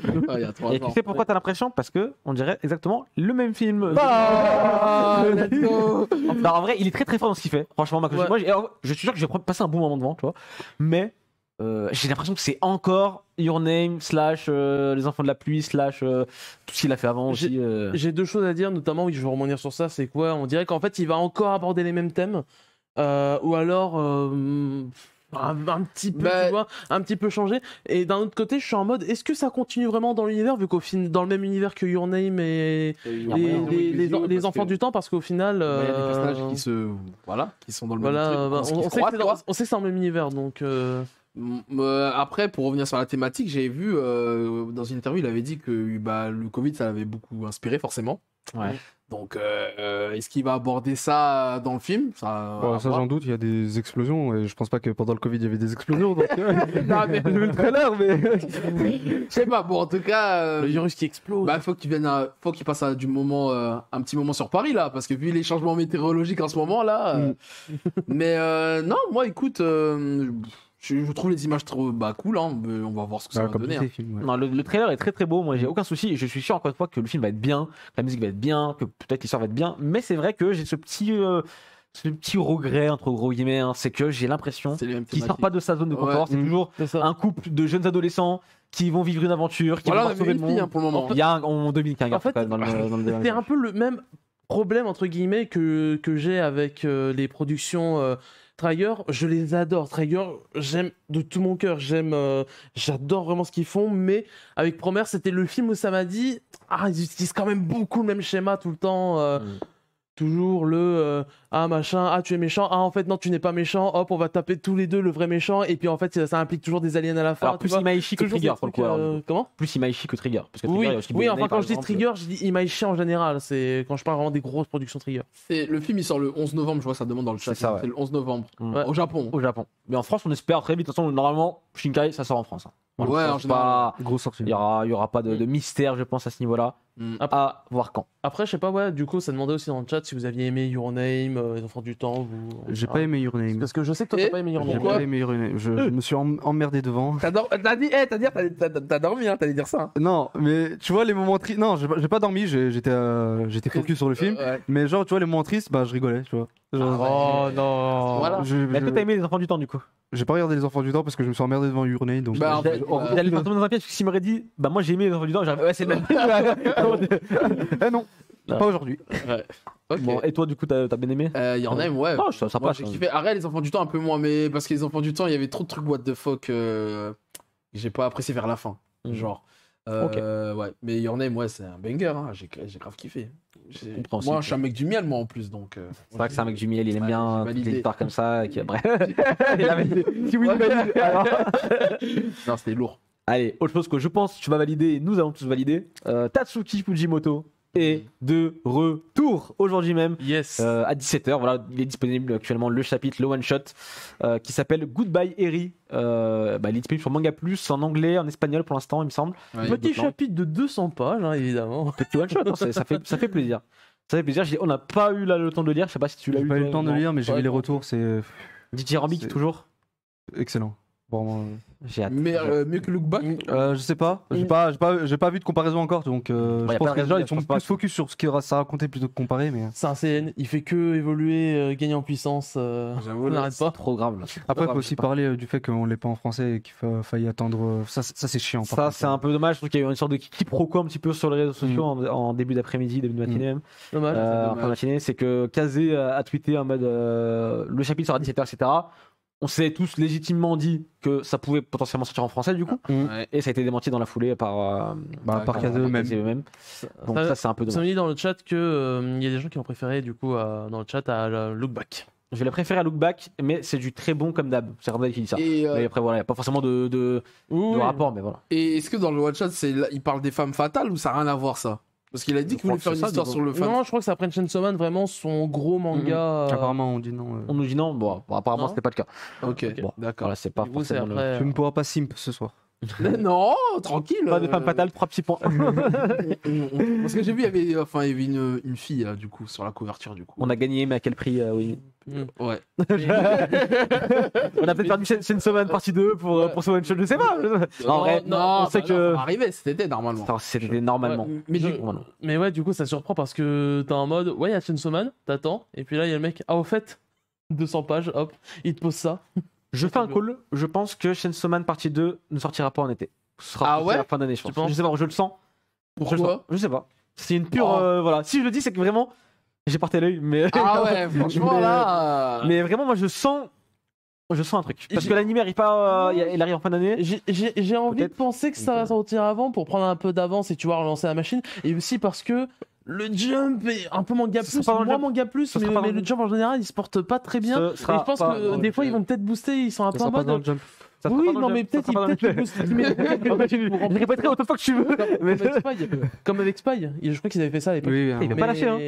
Et tu sais pourquoi t'as l'impression? Parce que on dirait exactement le même film. Let's go. Non, en vrai, il est très très fort dans ce qu'il fait. Franchement, moi, je suis sûr que j'ai passé un bon moment devant, tu vois. Mais j'ai l'impression que c'est encore Your Name / Les Enfants de la Pluie / tout ce qu'il a fait avant aussi. J'ai 2 choses à dire, notamment, oui, je vais rebondir sur ça. C'est quoi? On dirait qu'en fait, il va encore aborder les mêmes thèmes, ou alors un petit peu, tu vois, un petit peu changer. Et d'un autre côté, je suis en mode, est-ce que ça continue vraiment dans l'univers, vu qu'au final, dans le même univers que Your Name et les Enfants du Temps, parce qu'au final, il y a des personnages qui sont dans le même truc. On sait que c'est dans le même univers, donc. Après, pour revenir sur la thématique, j'ai vu dans une interview, il avait dit que le Covid, ça l'avait beaucoup inspiré, forcément. Ouais. Donc, est-ce qu'il va aborder ça dans le film? Ça j'en doute, il y a des explosions, et je pense pas que pendant le Covid, il y avait des explosions. Donc, non, mais j'ai vu le trailer, mais. Je sais pas, bon, en tout cas. Le virus qui explose. Faut qu'il passe un petit moment sur Paris, là, parce que vu les changements météorologiques en ce moment, là. Mais non, moi, écoute. Je trouve les images trop cool, hein. On va voir ce que ça va donner. Non, le trailer est très très beau, moi j'ai aucun souci, je suis sûr encore une fois que le film va être bien, que la musique va être bien, que peut-être l'histoire va être bien, mais c'est vrai que j'ai ce petit regret entre gros guillemets, hein, c'est que j'ai l'impression qu'il sort pas de sa zone de confort. C'est toujours un couple de jeunes adolescents qui vont vivre une aventure, qui vont sauver le monde. Pour le moment. Il y a en 2015 en fait, dans le c'est un peu le même problème entre guillemets que j'ai avec les productions Trigger. Je les adore. Trigger, j'aime de tout mon cœur. J'adore vraiment ce qu'ils font. Mais avec Promare, c'était le film où ça m'a dit ils utilisent quand même beaucoup le même schéma tout le temps. toujours le ah machin, ah tu es méchant, ah en fait non tu n'es pas méchant, hop on va taper tous les deux le vrai méchant et puis en fait ça implique toujours des aliens à la fin. Alors plus Imaishi que Trigger pour le coup. Comment? Plus Imaishi que Trigger. Parce que Oui, Trigger, il y a aussi oui Blade enfin quand par je dis exemple. Trigger, je dis Imaishi en général, c'est quand je parle vraiment des grosses productions Trigger. Le film il sort le 11 novembre, je vois ça demande dans le chat. C'est ça, ouais. C'est le 11 novembre. Ouais. Au Japon. Au Japon. Mais en France, on espère très vite. De toute façon, normalement, Shinkai, ça sort en France. Hein. Voilà, Ouais, ça, en c'est pas... Grosse sortie. Il y aura pas de mystère, je pense, à ce niveau-là. À voir quand. Après je sais pas, ouais, du coup ça demandait aussi dans le chat si vous aviez aimé Your Name, Les Enfants du Temps, vous... J'ai pas aimé Your Name. Parce que je sais que toi t'as pas aimé Your J'ai Name. Pourquoi pas aimé Your Name. Je me suis emmerdé devant. T'as dormi, hein, t'allais dire ça. Hein. Non, mais tu vois les moments tristes. Non, j'ai pas dormi. J'étais focus sur le film. Ouais. Mais genre, tu vois les moments tristes, bah je rigolais, tu vois. Genre, Oh non. Voilà. Mais est-ce que t'as aimé Les Enfants du Temps, du coup? J'ai pas regardé Les Enfants du Temps parce que je me suis emmerdé devant Your Name. Donc, Bah, en fait, J'allais faire tomber dans un piège, parce que s'il m'aurait dit, bah moi j'ai aimé Les Enfants du Temps, j'aurais ouais, c'est le même. eh non, Non. pas aujourd'hui. Ok. Bon, et toi, du coup, t'as bien aimé? Your Name, ouais. Oh, ça Moi passe. j'ai kiffé. Arrête les enfants du temps un peu moins, mais parce que les enfants du temps, il y avait trop de trucs what the fuck que j'ai pas apprécié vers la fin. Genre. Ouais. Mais Your Name, ouais, c'est un banger, hein. J'ai grave kiffé. Compréhensible. Moi, je suis un mec du miel, moi en plus, donc. C'est vrai que c'est un mec du miel, il aime Ouais, bien j'ai toutes validé. les histoires comme ça. Qui... Bref, il a validé. Si oui, il valide. Alors... Non, c'était lourd. Allez, autre chose que je pense que tu vas valider, et nous allons tous valider. Tatsuki Fujimoto est de retour aujourd'hui même. Yes. À 17h, voilà, il est disponible actuellement le chapitre, le one shot, qui s'appelle Goodbye Eri. Il est disponible sur Manga Plus en anglais, en espagnol pour l'instant, il me semble. Ouais, Petit d'autres chapitre de 200 pages, hein, évidemment. Petit one shot, hein, ça fait plaisir. Ça fait plaisir. On n'a pas eu là, le temps de lire. Je sais pas si tu l'as eu. J'ai pas eu toi, le temps de non. lire, mais j'ai Ouais, vu les non. retours, c'est Dithyrambique C'est- toujours. excellent. Vraiment. J'ai hâte. Mais mieux que Look Back. Je sais pas, j'ai pas vu de comparaison encore, donc y a je pas pense de que raison, déjà je ils sont pense pas plus focus sur ce qu'il ça racontait plutôt que comparer, mais C'est un CN, il fait que évoluer, gagner en puissance. J'avoue, on là, n'arrête C'est pas. trop grave là. après il grave, faut je sais aussi pas. parler du fait qu'on l'ait pas en français et qu'il faille attendre. Ça c'est chiant. par Ça, contre. c'est un peu dommage. Je trouve qu'il y a eu une sorte de quiproquo un petit peu sur les réseaux sociaux en début d'après-midi, début de matinée même. Dommage. En fin de matinée, c'est que Kazé a tweeté en mode le chapitre sera à 17h, etc. On s'est tous légitimement dit que ça pouvait potentiellement sortir en français du coup. Ouais. Et ça a été démenti dans la foulée par Par Kazé eux-mêmes. eux-mêmes. Donc ça, c'est un peu Ça dommage. me dit dans le chat que il y a des gens qui ont préféré du coup dans le chat à Look Back. Je l'ai préféré à Look Back, mais c'est du très bon comme d'hab. C'est Randall qui dit ça. Et, Mais après, voilà, il n'y a pas forcément de rapport, mais voilà. et est-ce que dans le one shot, il parle des femmes fatales ou ça n'a rien à voir ça? Parce qu'il a dit qu'il voulait faire une histoire sur le fan. Non, je crois que c'est après Chainsaw Man, vraiment son gros manga. Apparemment on dit non. On nous dit non, bon, apparemment, Non. c'était pas le cas. Ok, Bon, d'accord. Voilà, c'est pas Du coup, c'est forcément le- après. Tu ne pourras pas simp ce soir. Non, tranquille. Pas de femme fatale, 3 petits points. Parce que j'ai vu, il y avait une fille du coup sur la couverture du coup. On a gagné, mais à quel prix oui. Ouais. On a peut-être perdu Chainsaw Man partie 2 pour ce one shot, je sais pas. En vrai, on sait que. Ça va arriver cet été normalement. Attends, c'était normalement. Mais du Voilà. Mais ouais, du coup, ça surprend parce que t'es en mode, ouais, il y a Chainsaw Man, t'attends, et puis là, il y a le mec, ah, au fait, 200 pages, hop, il te pose ça. Je fais un call. Je pense que Chainsaw Man partie 2 ne sortira pas en été. Ce sera Ah plutôt ouais à la fin d'année, je Tu pense. penses Je sais pas, je le sens. Je le sens. Pourquoi? Je sais pas. C'est une pure. Oh. Voilà. Si je le dis, c'est que vraiment. J'ai porté l'œil, mais. Ah ouais, franchement là. Mais vraiment, moi, je sens un truc. Parce J'ai- que l'anime arrive pas. Il arrive en fin d'année. J'ai envie de Peut-être. penser que ça va sortir avant pour prendre un peu d'avance et tu vois relancer la machine. Et aussi parce que le jump est un peu manga Ce sera plus, pas dans le moins jump. manga plus, Ce sera pas mais dans le le- jump en général il se porte pas très bien. Ce Et sera je pense pas que dans des le fois ils jump. vont peut-être booster, ils sont un Ça peu en sera pas dans le mode. jump. Ça sera Oui, pas dans non, le mais jump, peut-être ça sera pas ils dans le boostent. Ils mettent Je répéterai autant de fois que tu veux. Mais- comme avec Spy. Je crois qu'ils avaient fait ça à l'époque. Oui, Il va pas lâcher, hein.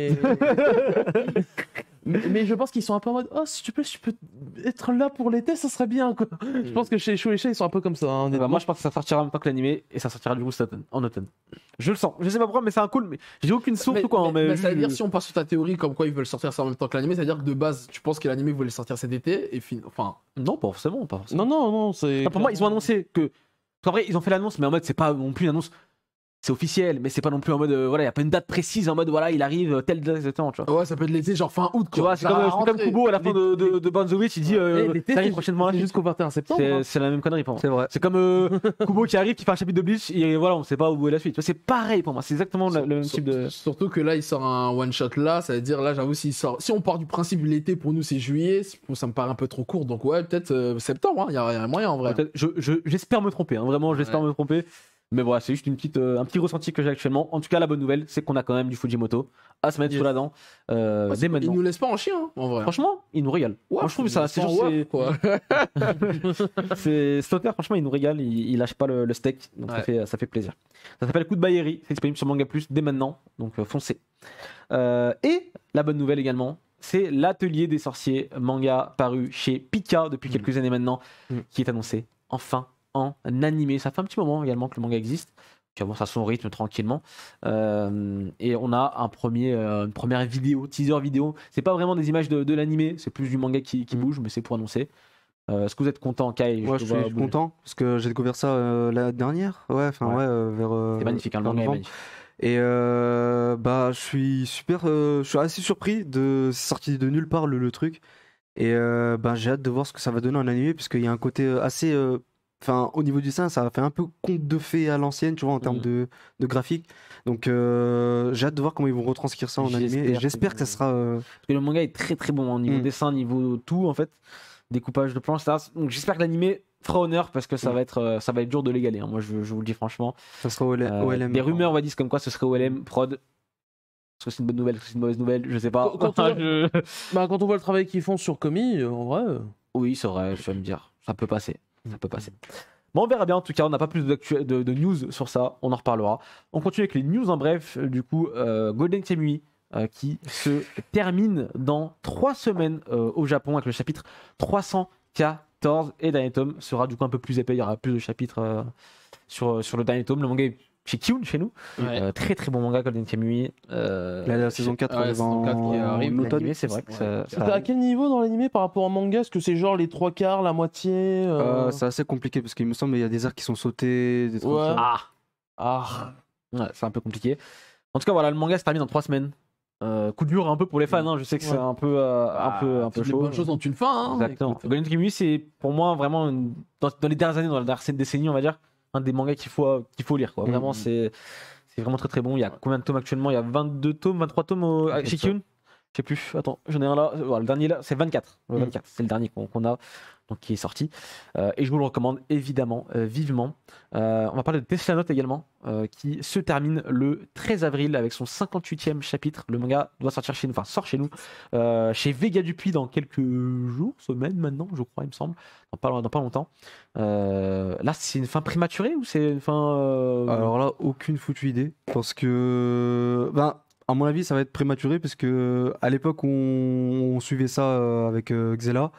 Mais je pense qu'ils sont un peu en mode, oh, s'il te plaît, je peux être là pour l'été, ça serait bien, quoi. Je pense que chez Shueisha, ils sont un peu comme ça, hein, Bah, honnêtement. moi je pense que ça sortira en même temps que l'animé et ça sortira du coup en automne. Je le sens. Je sais pas pourquoi mais c'est un cool mais j'ai aucune source ou quoi. hein, mais ça veut je- dire si on part sur ta théorie comme quoi ils veulent sortir ça en même temps que l'animé, ça veut dire que de base tu penses que l'animé voulait sortir cet été et enfin Non, pas forcément, pas forcément. Non, c'est. Enfin, pour moi, ils ont annoncé que. En vrai, ils ont fait l'annonce, mais en mode, c'est pas non plus une annonce. C'est officiel, mais c'est pas non plus en mode. Voilà, il y a pas une date précise en mode, voilà, il arrive telle date exactement, tu vois. ouais ça peut être l'été genre fin août Tu quoi. vois, c'est comme Kubo à la fin de Bonzo Witch, il dit. L'été, ça arrive c'est prochainement. c'est jusqu'au 21 septembre. hein. C'est la même connerie pour moi. C'est vrai. C'est comme Kubo qui arrive, qui fait un chapitre de Bleach, et voilà, on sait pas où est la suite. Tu vois, c'est pareil pour moi, c'est exactement le même type de. Surtout que là il sort un one shot là, ça veut dire là j'avoue s'il sort si on part du principe l'été pour nous c'est juillet, ça me paraît un peu trop court donc ouais peut-être septembre il y a moyen en vrai. Peut-être- j'espère me tromper, hein, vraiment, j'espère me tromper. Mais voilà, c'est juste un petit ressenti que j'ai actuellement. En tout cas, la bonne nouvelle, c'est qu'on a quand même du Fujimoto à se mettre sous la dent dès maintenant. Il nous laisse pas en chien, en vrai. Franchement, il nous régale. Ouais, moi, je trouve que ça, c'est genre, quoi. c'est Slaughter, franchement, il nous régale, il lâche pas le steak, donc ça fait plaisir. Ça s'appelle Coup de Baïeri, c'est disponible sur Manga Plus dès maintenant, donc foncez. Et la bonne nouvelle également, c'est l'Atelier des Sorciers, manga paru chez Pika depuis quelques années maintenant, qui est annoncé enfin en animé. Ça fait un petit moment également que le manga existe, qui avance à son rythme tranquillement. Et on a une première vidéo, teaser vidéo. C'est pas vraiment des images de l'animé, c'est plus du manga qui bouge, mais c'est pour annoncer. Est-ce que vous êtes content, Kai? Ouais, je suis content parce que j'ai découvert ça la dernière. Vers. C'est magnifique, hein, le manga est magnifique. Et je suis je suis assez surpris de sortir de nulle part le truc. Et j'ai hâte de voir ce que ça va donner en animé, parce qu'il y a un côté assez. Au niveau du dessin, ça fait un peu conte de fées à l'ancienne, tu vois, en termes de graphique. Donc j'ai hâte de voir comment ils vont retranscrire ça en animé. Et j'espère que ça sera. Parce que le manga est très très bon, hein, niveau dessin, niveau tout, en fait. Découpage de planches, etc. Donc j'espère que l'animé fera honneur, parce que ça va être dur de l'égaler. Hein. Moi, je vous le dis franchement. Ça sera OLM. Des rumeurs, on va dire comme quoi ce serait OLM, prod. Est-ce que c'est une bonne nouvelle, est-ce que c'est une mauvaise nouvelle? Je sais pas. Quand on voit le travail qu'ils font sur Komi, en vrai. Oui, c'est vrai, je vais me dire. Ça peut passer. Bon, on verra bien. En tout cas, on n'a pas plus de news sur ça. On en reparlera. On continue avec les news en bref. Du coup, Golden Kamuy qui se termine dans 3 semaines au Japon avec le chapitre 314. Et le dernier tome sera du coup un peu plus épais. Il y aura plus de chapitres sur le dernier tome. Le manga est chez Kiun, chez nous. Très très bon manga, Golden Kamuy. La saison 4, qui arrive. L'animé, c'est vrai que ça à quel niveau dans l'animé par rapport au manga? Est-ce que c'est genre les 3/4, la moitié C'est assez compliqué, parce qu'il me semble qu'il y a des arcs qui sont sautés, des trucs ouais. Ouais, c'est un peu compliqué. En tout cas, voilà, le manga se termine dans 3 semaines. Coup dur un peu pour les fans, hein. Je sais que c'est un peu chaud. Bonnes choses ont une fin. Hein. Exactement. Golden Kamuy, c'est pour moi vraiment dans les dernières années, dans la dernière décennie, on va dire, un des mangas qu'il faut lire, quoi. Vraiment, c'est vraiment très très bon. Il y a combien de tomes actuellement? Il y a 22 tomes, 23 tomes chez Kiun. Je sais plus. Attends, j'en ai un là. Voilà, le dernier là, c'est 24. 24, c'est le dernier qu'on a, donc qui est sorti. Et je vous le recommande évidemment, vivement. On va parler de Tesla Note également, qui se termine le 13 avril avec son 58e chapitre. Le manga doit sortir chez nous, enfin sort chez nous, chez Vega Dupuis dans quelques jours, semaines maintenant, je crois, il me semble, dans pas longtemps. Là, c'est une fin prématurée ou c'est une fin Alors là, aucune foutue idée, parce que à mon avis, ça va être prématuré, parce que à l'époque où on suivait ça avec Xela,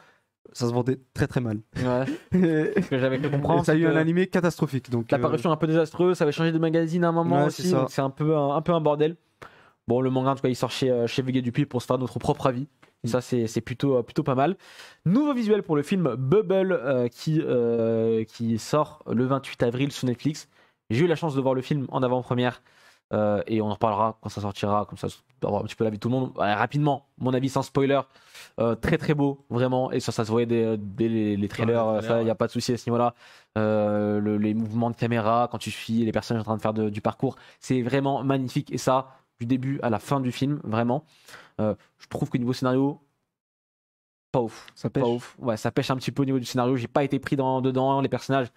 ça se vendait très très mal. Ouais. Ce que j'avais pu comprendre, ça a eu un animé catastrophique. Donc la parution un peu désastreuse, ça avait changé de magazine à un moment aussi, donc c'est un peu un bordel. Bon, le manga en tout cas, il sort chez Vega Dupuis pour se faire notre propre avis. Et ça, c'est plutôt pas mal. Nouveau visuel pour le film Bubble qui sort le 28 avril sur Netflix. J'ai eu la chance de voir le film en avant-première. Et on en reparlera quand ça sortira, comme ça d'avoir un petit peu l'avis de tout le monde. Rapidement, mon avis sans spoiler, très très beau, vraiment, et ça se voyait dès les trailers, ça, il n'y a pas de souci à ce niveau-là. Les mouvements de caméra, quand tu suis les personnages en train de faire du parcours, c'est vraiment magnifique, et ça, du début à la fin du film, vraiment. Je trouve que niveau scénario, pas ouf. Ça pêche. Pas ouf. Ouais, ça pêche un petit peu au niveau du scénario, j'ai pas été pris dedans, les personnages.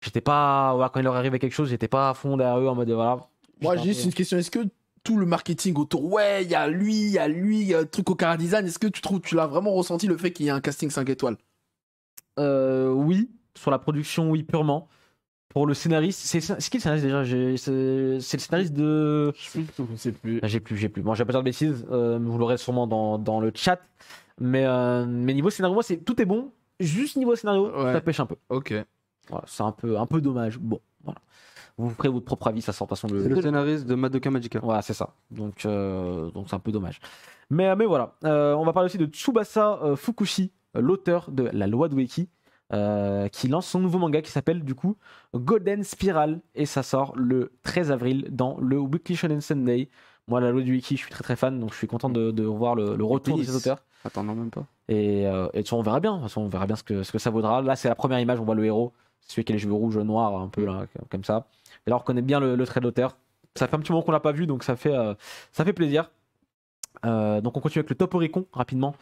J'étais pas, quand il leur arrivait quelque chose, j'étais pas à fond derrière eux en mode voilà. Moi, j'ai juste une question. Est-ce que tout le marketing autour, il y a lui, il y a le truc au cara design, est-ce que tu l'as vraiment ressenti, le fait qu'il y ait un casting 5 étoiles? Oui, sur la production, oui, purement. Pour le scénariste, c'est qui le scénariste déjà? C'est le scénariste de. Je sais plus. J'ai plus. Bon, je vais pas dire de bêtises, vous l'aurez sûrement dans le chat. Mais niveau scénario, moi, tout est bon. Juste niveau scénario, ça pêche un peu. Ok. Voilà, c'est un peu dommage. Bon, voilà. Vous ferez votre propre avis, ça sort de toute façon. C'est le scénariste de Madoka Magica. Voilà, c'est ça. Donc c'est un peu dommage. Mais voilà. On va parler aussi de Tsubasa Fukushi, l'auteur de La Loi de Ueki, qui lance son nouveau manga qui s'appelle du coup Golden Spiral, et ça sort le 13 avril dans le Weekly Shonen Sunday. Moi, La Loi de Ueki, je suis très très fan, donc je suis content de voir le retour de ces auteurs. Attends, non, même pas. Et de toute façon, on verra bien. De toute façon, on verra bien ce que ça vaudra. Là, c'est la première image, on voit le héros. C'est celui qui a les cheveux rouges, noirs, un peu là, comme ça. Et là, on reconnaît bien le trait d'auteur. Ça fait un petit moment qu'on l'a pas vu, donc ça fait plaisir. Donc on continue avec le Top Oricon rapidement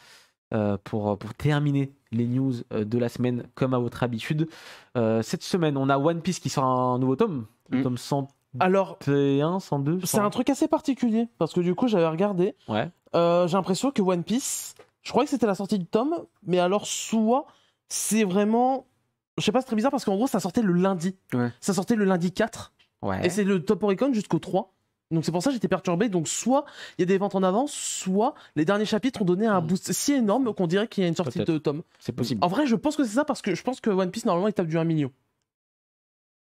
pour terminer les news de la semaine comme à votre habitude. Cette semaine, on a One Piece qui sort un nouveau tome. le tome 101, Alors, 102. c'est un truc assez particulier parce que du coup, j'avais regardé. Ouais. J'ai l'impression que One Piece, je croyais que c'était la sortie du tome, mais alors soit c'est vraiment. Je sais pas, c'est très bizarre parce qu'en gros, ça sortait le lundi. Ouais. Ça sortait le lundi 4. Ouais. Et c'est le Top Oricon jusqu'au 3. Donc c'est pour ça que j'étais perturbé. Donc soit il y a des ventes en avance, soit les derniers chapitres ont donné un boost si énorme qu'on dirait qu'il y a une sortie Peut-être. de tome. C'est possible. En vrai, je pense que c'est ça parce que je pense que One Piece, normalement, il tape du 1 million.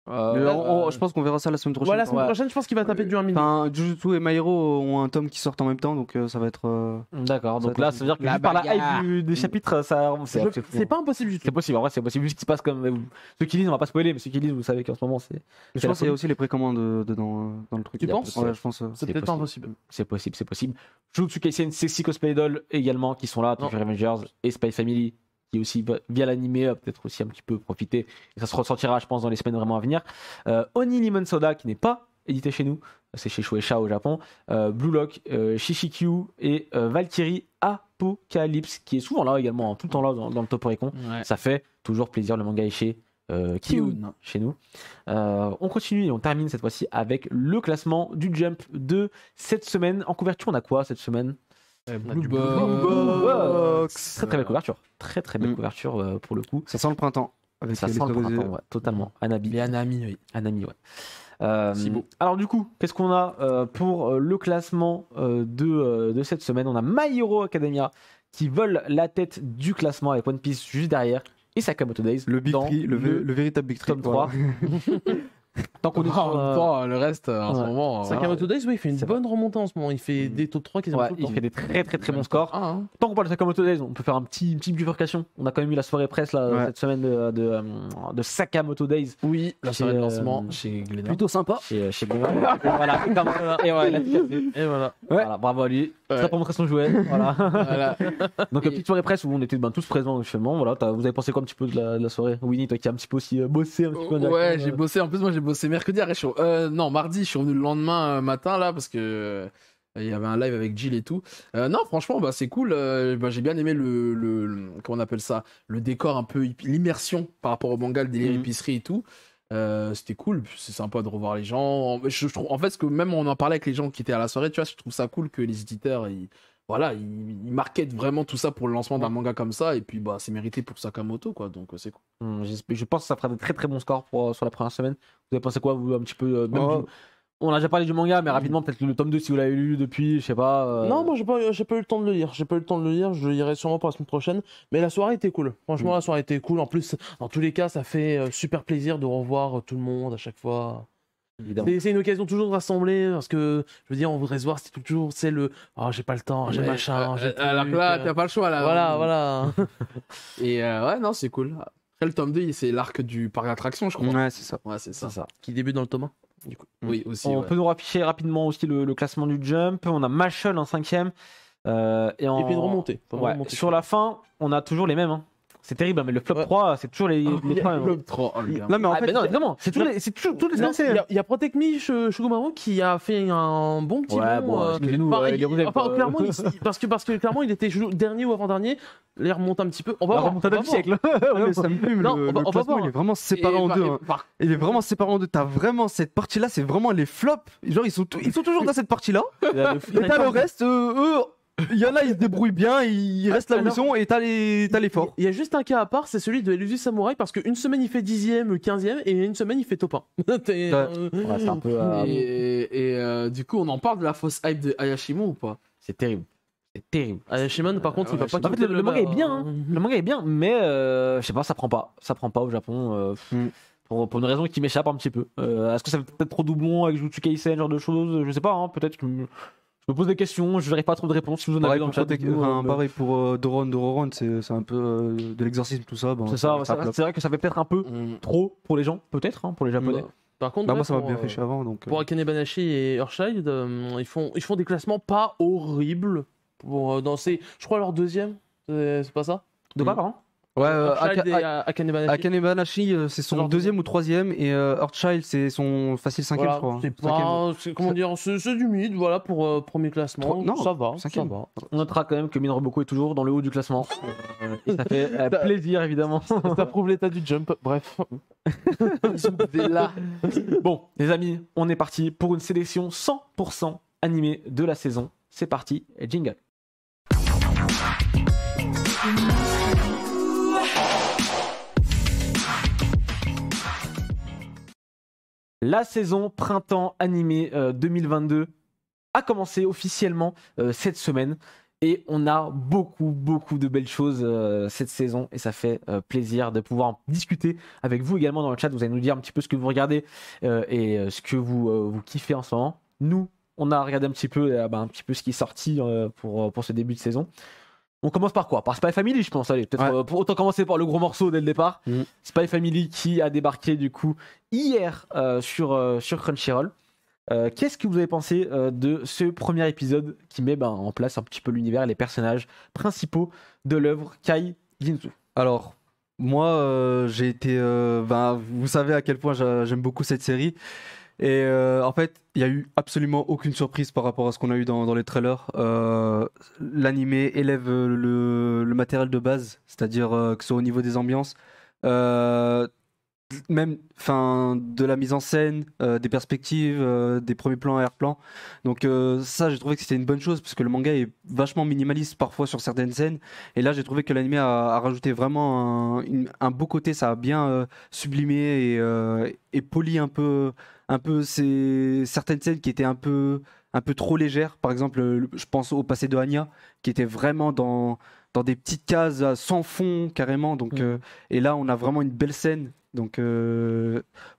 Je pense qu'on verra ça la semaine prochaine. Voilà, la semaine prochaine, je pense qu'il va taper du 1 million. Enfin, Jujutsu et My Hero ont un tome qui sort en même temps, donc ça va être. D'accord, donc Ça là, va ça veut dire que la juste par la bagarre. hype des chapitres, ça. C'est pas impossible du tout. C'est possible, en vrai, c'est possible. Vu ce qui se passe comme. Ceux qui lisent, on va pas spoiler, mais ceux qui lisent, vous savez qu'en ce moment, c'est. Je pense qu'il y a aussi les précommandes dedans, dans le truc. Tu penses Ouais, je pense. C'est peut-être possible. impossible. C'est possible, c'est possible. Jujutsu Kaisen, Sexy Cosplay Doll également, qui sont là, Tokyo Revengers et Spy Family, qui aussi, via l'animé, peut-être aussi un petit peu profiter. Et ça se ressortira, je pense, dans les semaines vraiment à venir. Oni Lemon Soda, qui n'est pas édité chez nous, c'est chez Shueisha au Japon. Blue Lock, Shishikyu et Valkyrie Apocalypse, qui est souvent là également, tout le temps là dans le Top Oricon. Ouais. Ça fait toujours plaisir, le manga est chez Kiun, chez nous. On continue et on termine cette fois-ci avec le classement du Jump de cette semaine. En couverture, on a quoi cette semaine? Blue Box. Très très belle couverture. Très très belle couverture pour le coup. Ça sent le printemps. Avec Ça les sent le cerisiers. printemps, ouais, totalement. Anabi. Les Anami, oui. Anami, ouais. Si beau. Alors du coup, qu'est-ce qu'on a pour le classement de cette semaine? On a My Hero Academia qui vole la tête du classement avec One Piece juste derrière et Sakamoto Days Le Big dans Tree, le véritable Big Tree. tome 3. Tant qu'on est En sur, même temps, le reste, en ce ouais. moment. Sakamoto Days, oui, il fait une C'est bonne remontée en ce moment. Il fait des top 3 qui ouais, tout le il temps. fait des très très très bons scores. Ah, hein. Tant qu'on parle de Sakamoto Days, on peut faire une petite bifurcation. On a quand même eu la soirée presse là, Ouais. cette semaine de Sakamoto Days. Oui, la Chez, soirée de lancement chez Glénat. Plutôt sympa. Chez Boomer. Voilà, et ouais, il a tout cassé. Et voilà. Voilà, bravo à lui. Ouais. Ça pour montrer son jouet. Voilà. Voilà. Donc, Et- petite soirée presse où on était tous présents actuellement. Voilà, vous avez pensé quoi un petit peu de la soirée? Winnie, toi qui as un petit peu aussi bossé un petit peu. Ouais, j'ai bossé. En plus, moi, j'ai bossé mercredi. Arrête, non, mardi, je suis revenu le lendemain matin là parce que il y avait un live avec Jill et tout. Non, franchement, bah c'est cool. J'ai bien aimé comment on appelle ça, le décor un peu l'immersion par rapport au manga, le délire épicerie et tout. C'était cool, c'est sympa de revoir les gens. Je trouve, en fait, ce que même on en parlait avec les gens qui étaient à la soirée, tu vois, je trouve ça cool que les éditeurs, ils marketent vraiment tout ça pour le lancement d'un manga comme ça, et puis bah c'est mérité pour Sakamoto, quoi, donc c'est cool. Je pense que ça fera de très très bons scores sur la première semaine. Vous avez pensé quoi, vous, un petit peu Oh. On a déjà parlé du manga, mais rapidement, peut-être le tome 2 si vous l'avez lu depuis, je sais pas. Non, moi j'ai pas eu le temps de le lire. J'ai pas eu le temps de le lire. Je le lirai sûrement pour la semaine prochaine. Mais la soirée était cool. Franchement, la soirée était cool. En plus, dans tous les cas, ça fait super plaisir de revoir tout le monde à chaque fois. Évidemment. C'est une occasion toujours de rassembler parce que je veux dire, on voudrait se voir. C'est toujours, c'est le oh j'ai pas le temps, j'ai Ouais, machin. J'ai alors que là, t'as pas le choix là. Voilà. Et ouais, non, c'est cool. Après, le tome 2, c'est l'arc du parc d'attraction, je crois. Ouais, c'est ça. Ouais, c'est ça. C'est ça. Qui débute dans le tome 1. Du coup. Oui, aussi. On ouais. peut nous afficher rapidement aussi le classement du Jump. On a Mashal en 5ème. Et Et puis une remontée. Ouais, sur la fin, on a toujours les mêmes. Hein. C'est terrible, hein, mais le flop 3, c'est toujours les 3. Le 3, oh, le gars. Non, mais en fait, mais non, vraiment, c'est toujours toutes les Non, semaines. il y a Protect Me Shugomaru qui a fait un bon petit Ouais, bond, bon, excusez-nous, enfin, les Rouennais, clairement, parce que clairement, il était dernier ou avant-dernier. Là, il remonte un petit peu. On va La voir. remontada du siècle. Ouais, mais ça me fume. Non, le on va classement, voir. il est vraiment séparé en deux. Hein. Il est vraiment séparé en deux. T'as vraiment cette partie-là, c'est vraiment les flops. Genre, ils sont toujours dans cette partie-là. Et t'as le reste, eux, il y en a, ils se débrouillent bien, ils restent là où ils sont, et t'as les forts. Il y a juste un cas à part, c'est celui de Elusive Samurai, parce qu'une semaine il fait 10ème, 15ème, et une semaine il fait top 1. Ouais, c'est un peu. Du coup, on en parle de la fausse hype de Hayashimo ou pas? C'est terrible. C'est terrible. Shimon, par contre, il va pas En fait, quitter le manga est bien. Hein. Le manga est bien, mais je sais pas, ça prend pas. Ça prend pas au Japon. Pour une raison qui m'échappe un petit peu. Est-ce que ça fait peut-être trop doublon avec Jujutsu Kaisen, genre de choses? Je sais pas, hein, peut-être que. Je me pose des questions, je n'arrive pas à trouver de réponses. Si vous en avez dans le chat, Pareil pour Dororon, c'est un peu de l'exorcisme, tout ça. Bon, c'est ça, c'est vrai que ça fait peut-être un peu Mm. trop pour les gens, peut-être, hein, pour les Japonais. Par contre, Bah, ouais, moi, ça m'a pour, bien fait chier avant. Donc, pour Akane Banashi et Earthchild, ils font des classements pas horribles. Je crois leur deuxième, c'est pas ça? De quoi, pardon? Ouais, Earthchild et Akane Banashi. Akane Banashi, c'est son deuxième ou troisième, et Earthchild, c'est son facile cinquième, je crois. C'est pas, comment dire, c'est du mid, voilà, pour premier classement. Non, ça va, cinquième. ça va. On notera quand même que Minroboku est toujours dans le haut du classement. Et ça fait plaisir, évidemment. Ça prouve l'état du jump, bref. Là. Bon, les amis, on est parti pour une sélection 100% animée de la saison. C'est parti, et jingle. La saison printemps animé 2022 a commencé officiellement cette semaine et on a beaucoup de belles choses cette saison et ça fait plaisir de pouvoir en discuter avec vous également dans le chat. Vous allez nous dire un petit peu ce que vous regardez et ce que vous kiffez en ce moment. Nous, on a regardé un petit peu ce qui est sorti pour ce début de saison. On commence par quoi? Par Spy Family, je pense. Allez, peut-être autant commencer par le gros morceau dès le départ. Spy Family qui a débarqué du coup hier sur Crunchyroll. Qu'est-ce que vous avez pensé de ce premier épisode qui met en place un petit peu l'univers et les personnages principaux de l'œuvre? Kai, Ginsu. Alors, moi, j'ai été... vous savez à quel point j'aime beaucoup cette série. Et en fait, il n'y a eu absolument aucune surprise par rapport à ce qu'on a eu dans les trailers. L'animé élève le matériel de base, c'est-à-dire que ce soit au niveau des ambiances, même de la mise en scène, des perspectives, des premiers plans, arrière-plans. Donc ça, j'ai trouvé que c'était une bonne chose, parce que le manga est vachement minimaliste parfois sur certaines scènes. Et là, j'ai trouvé que l'animé a rajouté vraiment un beau côté, ça a bien sublimé et poli un peu certaines scènes qui étaient un peu trop légères. Par exemple, je pense au passé de Anya, qui était vraiment dans des petites cases sans fond carrément. Donc, et là, on a vraiment une belle scène. Donc, pour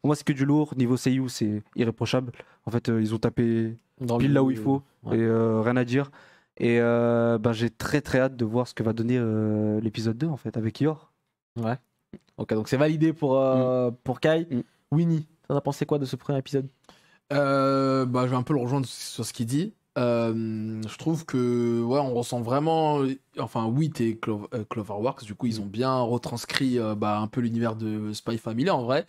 moi, c'est que du lourd. Niveau Seiyu, c'est irréprochable. En fait, ils ont tapé pile là où il faut. Et rien à dire. Et j'ai très hâte de voir ce que va donner l'épisode 2 en fait, avec Yor. Ouais. Ok, donc c'est validé pour Kai. Winnie, t'en as pensé quoi de ce premier épisode? Je vais un peu le rejoindre sur ce qu'il dit. Je trouve que on ressent vraiment, enfin Wheat et Cloverworks, du coup ils ont bien retranscrit un peu l'univers de Spy Family en vrai,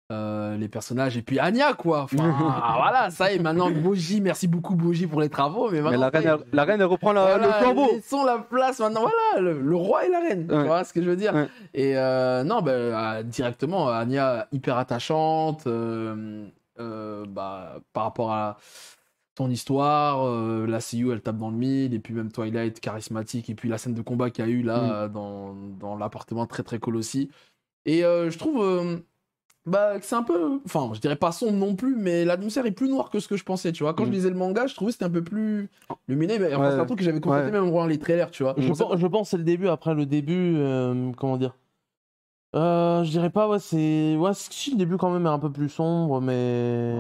les personnages et puis Anya quoi. Enfin, voilà, ça y est, maintenant Boji, merci beaucoup Boji pour les travaux, mais maintenant la reine elle reprend le flambeau. Ils sont la place maintenant, voilà, le roi et la reine, tu vois ce que je veux dire. Et directement Anya hyper attachante par rapport à son histoire, la CU elle tape dans le mid, et puis même Twilight charismatique, et puis la scène de combat qu'il y a eu là dans l'appartement très cool aussi. Et je trouve que c'est un peu, enfin je dirais pas sombre non plus, mais l'atmosphère est plus noire que ce que je pensais, tu vois. Quand je lisais le manga, je trouvais que c'était un peu plus lumineux, mais c'est un truc que j'avais constaté même en voyant les trailers, tu vois. Je pense que c'est le début. Après le début, comment dire, je dirais pas, si le début quand même est un peu plus sombre, mais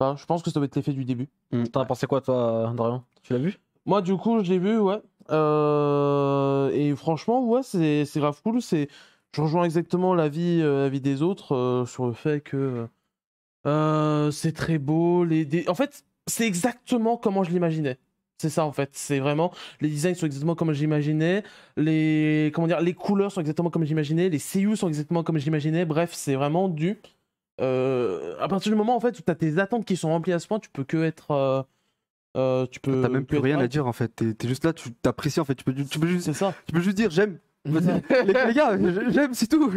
je pense que ça doit être l'effet du début. T'en as pensé quoi toi, Dorian? Tu l'as vu? Moi du coup je l'ai vu, et franchement c'est grave cool. Je rejoins exactement l'avis des autres sur le fait que c'est très beau. En fait c'est exactement comment je l'imaginais. C'est ça en fait, c'est vraiment, les designs sont exactement comme j'imaginais, les couleurs sont exactement comme j'imaginais, les seiyuu sont exactement comme j'imaginais. Bref, c'est vraiment à partir du moment en fait où t'as tes attentes qui sont remplies à ce point, tu peux que être t'as même plus rien à dire en fait, t'es juste là, tu t'apprécies en fait, tu peux juste, c'est ça. Tu peux juste dire j'aime. les gars, j'aime, c'est tout.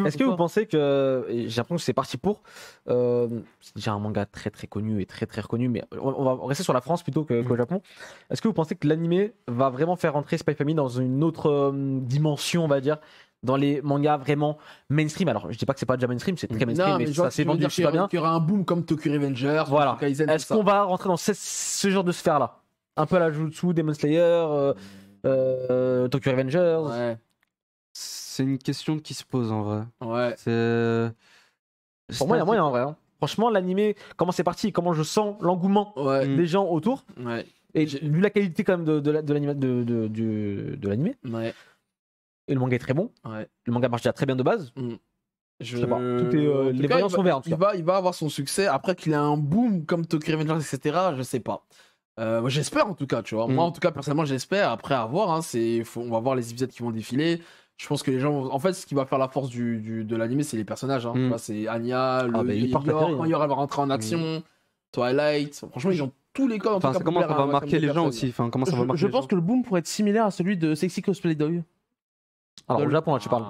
Est-ce que vous pensez que, j'ai l'impression que c'est parti pour, c'est déjà un manga très connu et très reconnu, mais on va rester sur la France plutôt qu'au Japon. Est-ce que vous pensez que l'animé va vraiment faire rentrer Spy Family dans une autre dimension, on va dire, dans les mangas vraiment mainstream? Alors je dis pas que c'est pas déjà mainstream, c'est très mainstream, mais ça s'est vendu super bien. Il y aura un boom comme Tokyo Revengers, voilà. Est-ce qu'on va rentrer dans ce genre de sphère là, un peu à la Jutsu, Demon Slayer, Tokyo Revengers? C'est une question qui se pose en vrai. Pour moi il y a moyen en vrai. Franchement l'animé, comment c'est parti, comment je sens l'engouement des gens autour, et vu la qualité quand même de l'animé, et le manga est très bon, le manga marche déjà très bien de base. Je sais pas. Les voyants sont verts. Il va avoir son succès. Après qu'il ait un boom comme Tokyo Revengers, etc., je sais pas. J'espère en tout cas, tu vois. Moi en tout cas personnellement j'espère. Après à voir, on va voir les épisodes qui vont défiler. Je pense que les gens, en fait, ce qui va faire la force de l'anime, c'est les personnages. Hein. Tu vois, c'est Anya, quand Yor, elle va rentrer en action, Twilight. Franchement, ils ont tous les codes. Enfin, comment ça va marquer les gens aussi. Enfin, comment ça va marquer je pense que le boom pourrait être similaire à celui de Sexy Cosplay Doll. Alors, au Japon, là, tu parles.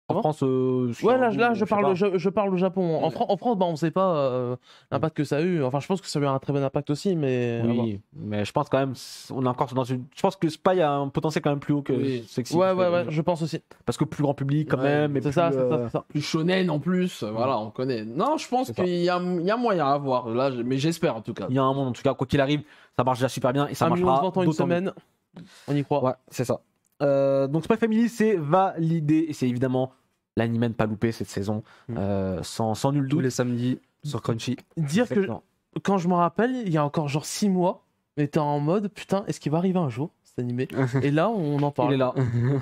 En France, ouais, là, je parle au Japon. En France, bah, on sait pas l'impact que ça a eu. Enfin, je pense que ça a eu un très bon impact aussi, mais. Oui, mais je pense quand même, on est encore dans une. Je pense que Spy a un potentiel quand même plus haut que Sexy. Ouais, je pense aussi. Parce que plus grand public quand même. C'est ça. Plus shonen en plus, voilà, on connaît. Non, je pense qu'il y a moyen à voir, là, mais j'espère en tout cas. Il y a un monde, en tout cas, quoi qu'il arrive, ça marche déjà super bien et ça marchera. 1 million de ventes en une semaine, on y croit. Ouais, c'est ça. Donc Spy Family, c'est validé et c'est évidemment l'anime ne pas louper cette saison, sans nul doute. Tous les samedis sur Crunchy. Dire que quand je me rappelle, il y a encore genre 6 mois, on était en mode putain, est-ce qu'il va arriver un jour cet animé? Et là, on en parle.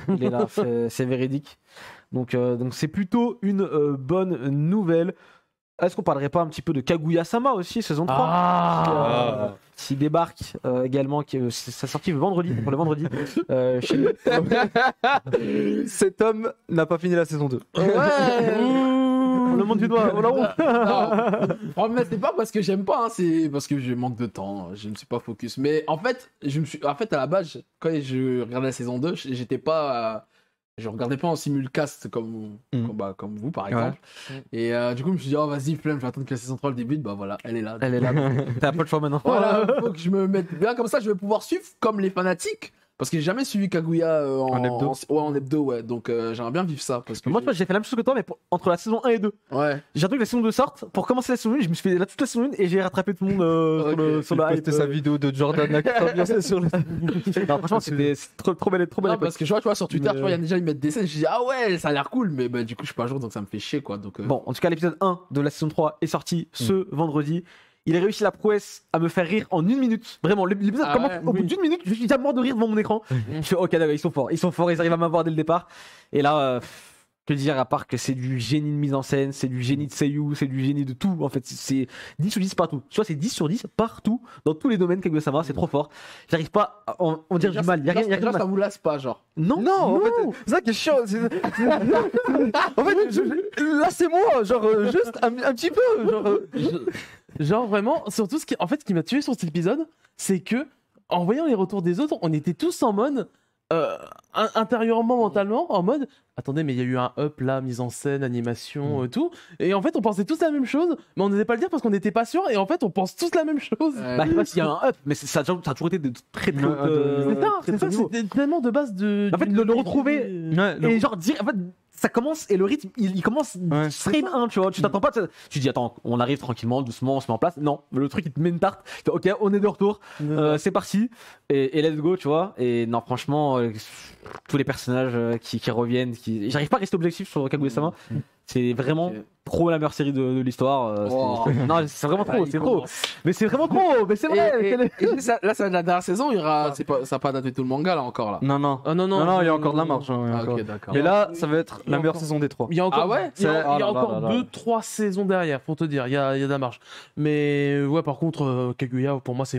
Il est là, c'est véridique. Donc c'est plutôt une bonne nouvelle. Est-ce qu'on parlerait pas un petit peu de Kaguya-sama aussi, saison 3 qui débarque également, sa sortie pour le vendredi chez nous. Cet homme n'a pas fini la saison 2. Ouais. On le montre du doigt, on la honte. Mais c'est pas parce que j'aime pas, hein, c'est parce que je manque de temps, je ne suis pas focus. Mais en fait, à la base, quand je regardais la saison 2, j'étais pas... Je regardais pas en simulcast comme vous par exemple. Et du coup, je me suis dit, oh vas-y, flemme, je vais attendre que la saison 3 le débute. Bah voilà, elle est là. T'as pas le choix maintenant. Voilà, faut que je me mette bien comme ça, je vais pouvoir suivre comme les fanatiques. Parce que j'ai jamais suivi Kaguya en hebdo, ouais. Donc j'aimerais bien vivre ça. Parce que moi, j'ai fait la même chose que toi, mais entre la saison 1 et 2. Ouais. J'ai attendu que la saison 2 sorte. Pour commencer la saison 1, je me suis fait toute la saison 1 et j'ai rattrapé tout le monde sur la hype. C'était sa vidéo de Jordan là, qui s'ambiançait sur le. Non, franchement, c'était trop belle. Non, parce que je vois sur Twitter, il y a déjà ils mettent des scènes. Je dis, ah ouais, ça a l'air cool. Mais bah, du coup, je suis pas à jour, donc ça me fait chier, quoi. Donc, Bon, en tout cas, l'épisode 1 de la saison 3 est sorti ce vendredi. Il a réussi la prouesse à me faire rire en 1 minute. Vraiment, l'épisode commence au bout d'1 minute, je suis déjà mort de rire devant mon écran. Je fais ok, d'accord, ils sont forts, ils arrivent à m'avoir dès le départ. Et là, que dire à part que c'est du génie de mise en scène, c'est du génie de seiyuu, c'est du génie de tout. En fait, c'est 10 sur 10 partout. Tu vois, c'est 10 sur 10 partout, dans tous les domaines, Kaguya-sama, c'est trop fort. J'arrive pas à en dire du mal. Là, ça vous lasse pas, genre. Non, en fait, c'est ça qui est chiant. En fait, là, c'est moi, genre, juste un petit peu. Genre vraiment, surtout ce qui m'a tué sur cet épisode, c'est que en voyant les retours des autres, on était tous en mode intérieurement, mentalement, en mode attendez, mais il y a eu un up là, mise en scène, animation, tout. Et en fait, on pensait tous la même chose, mais on n'osait pas le dire parce qu'on n'était pas sûr. Et en fait, on pense tous la même chose. Bah, je sais pas s'il y a un up, mais ça a toujours été de très c'est ça, c'était tellement de base de. En fait, le retrouver et genre dire. En fait, ça commence et le rythme il commence stream 1, tu vois, tu t'attends pas, tu dis attends, on arrive tranquillement, doucement, on se met en place. Non, le truc il te met une tarte, ok, on est de retour, c'est parti et let's go, tu vois. Et non, franchement, tous les personnages qui reviennent, j'arrive pas à rester objectif sur Kaguya-sama. C'est vraiment trop la meilleure série de l'histoire. Non, c'est vraiment trop, c'est trop. Mais c'est vraiment trop, mais c'est vrai. Là, ça va être la dernière saison, il y aura. Ça n'a pas daté tout le manga là encore là. Non, il y a encore de la marge. Ok, d'accord. Mais là, ça va être la meilleure saison des 3. Il y a encore, il y a encore 2-3 saisons derrière, pour te dire. Il y a de la marge. Mais ouais, par contre, Kaguya, pour moi, c'est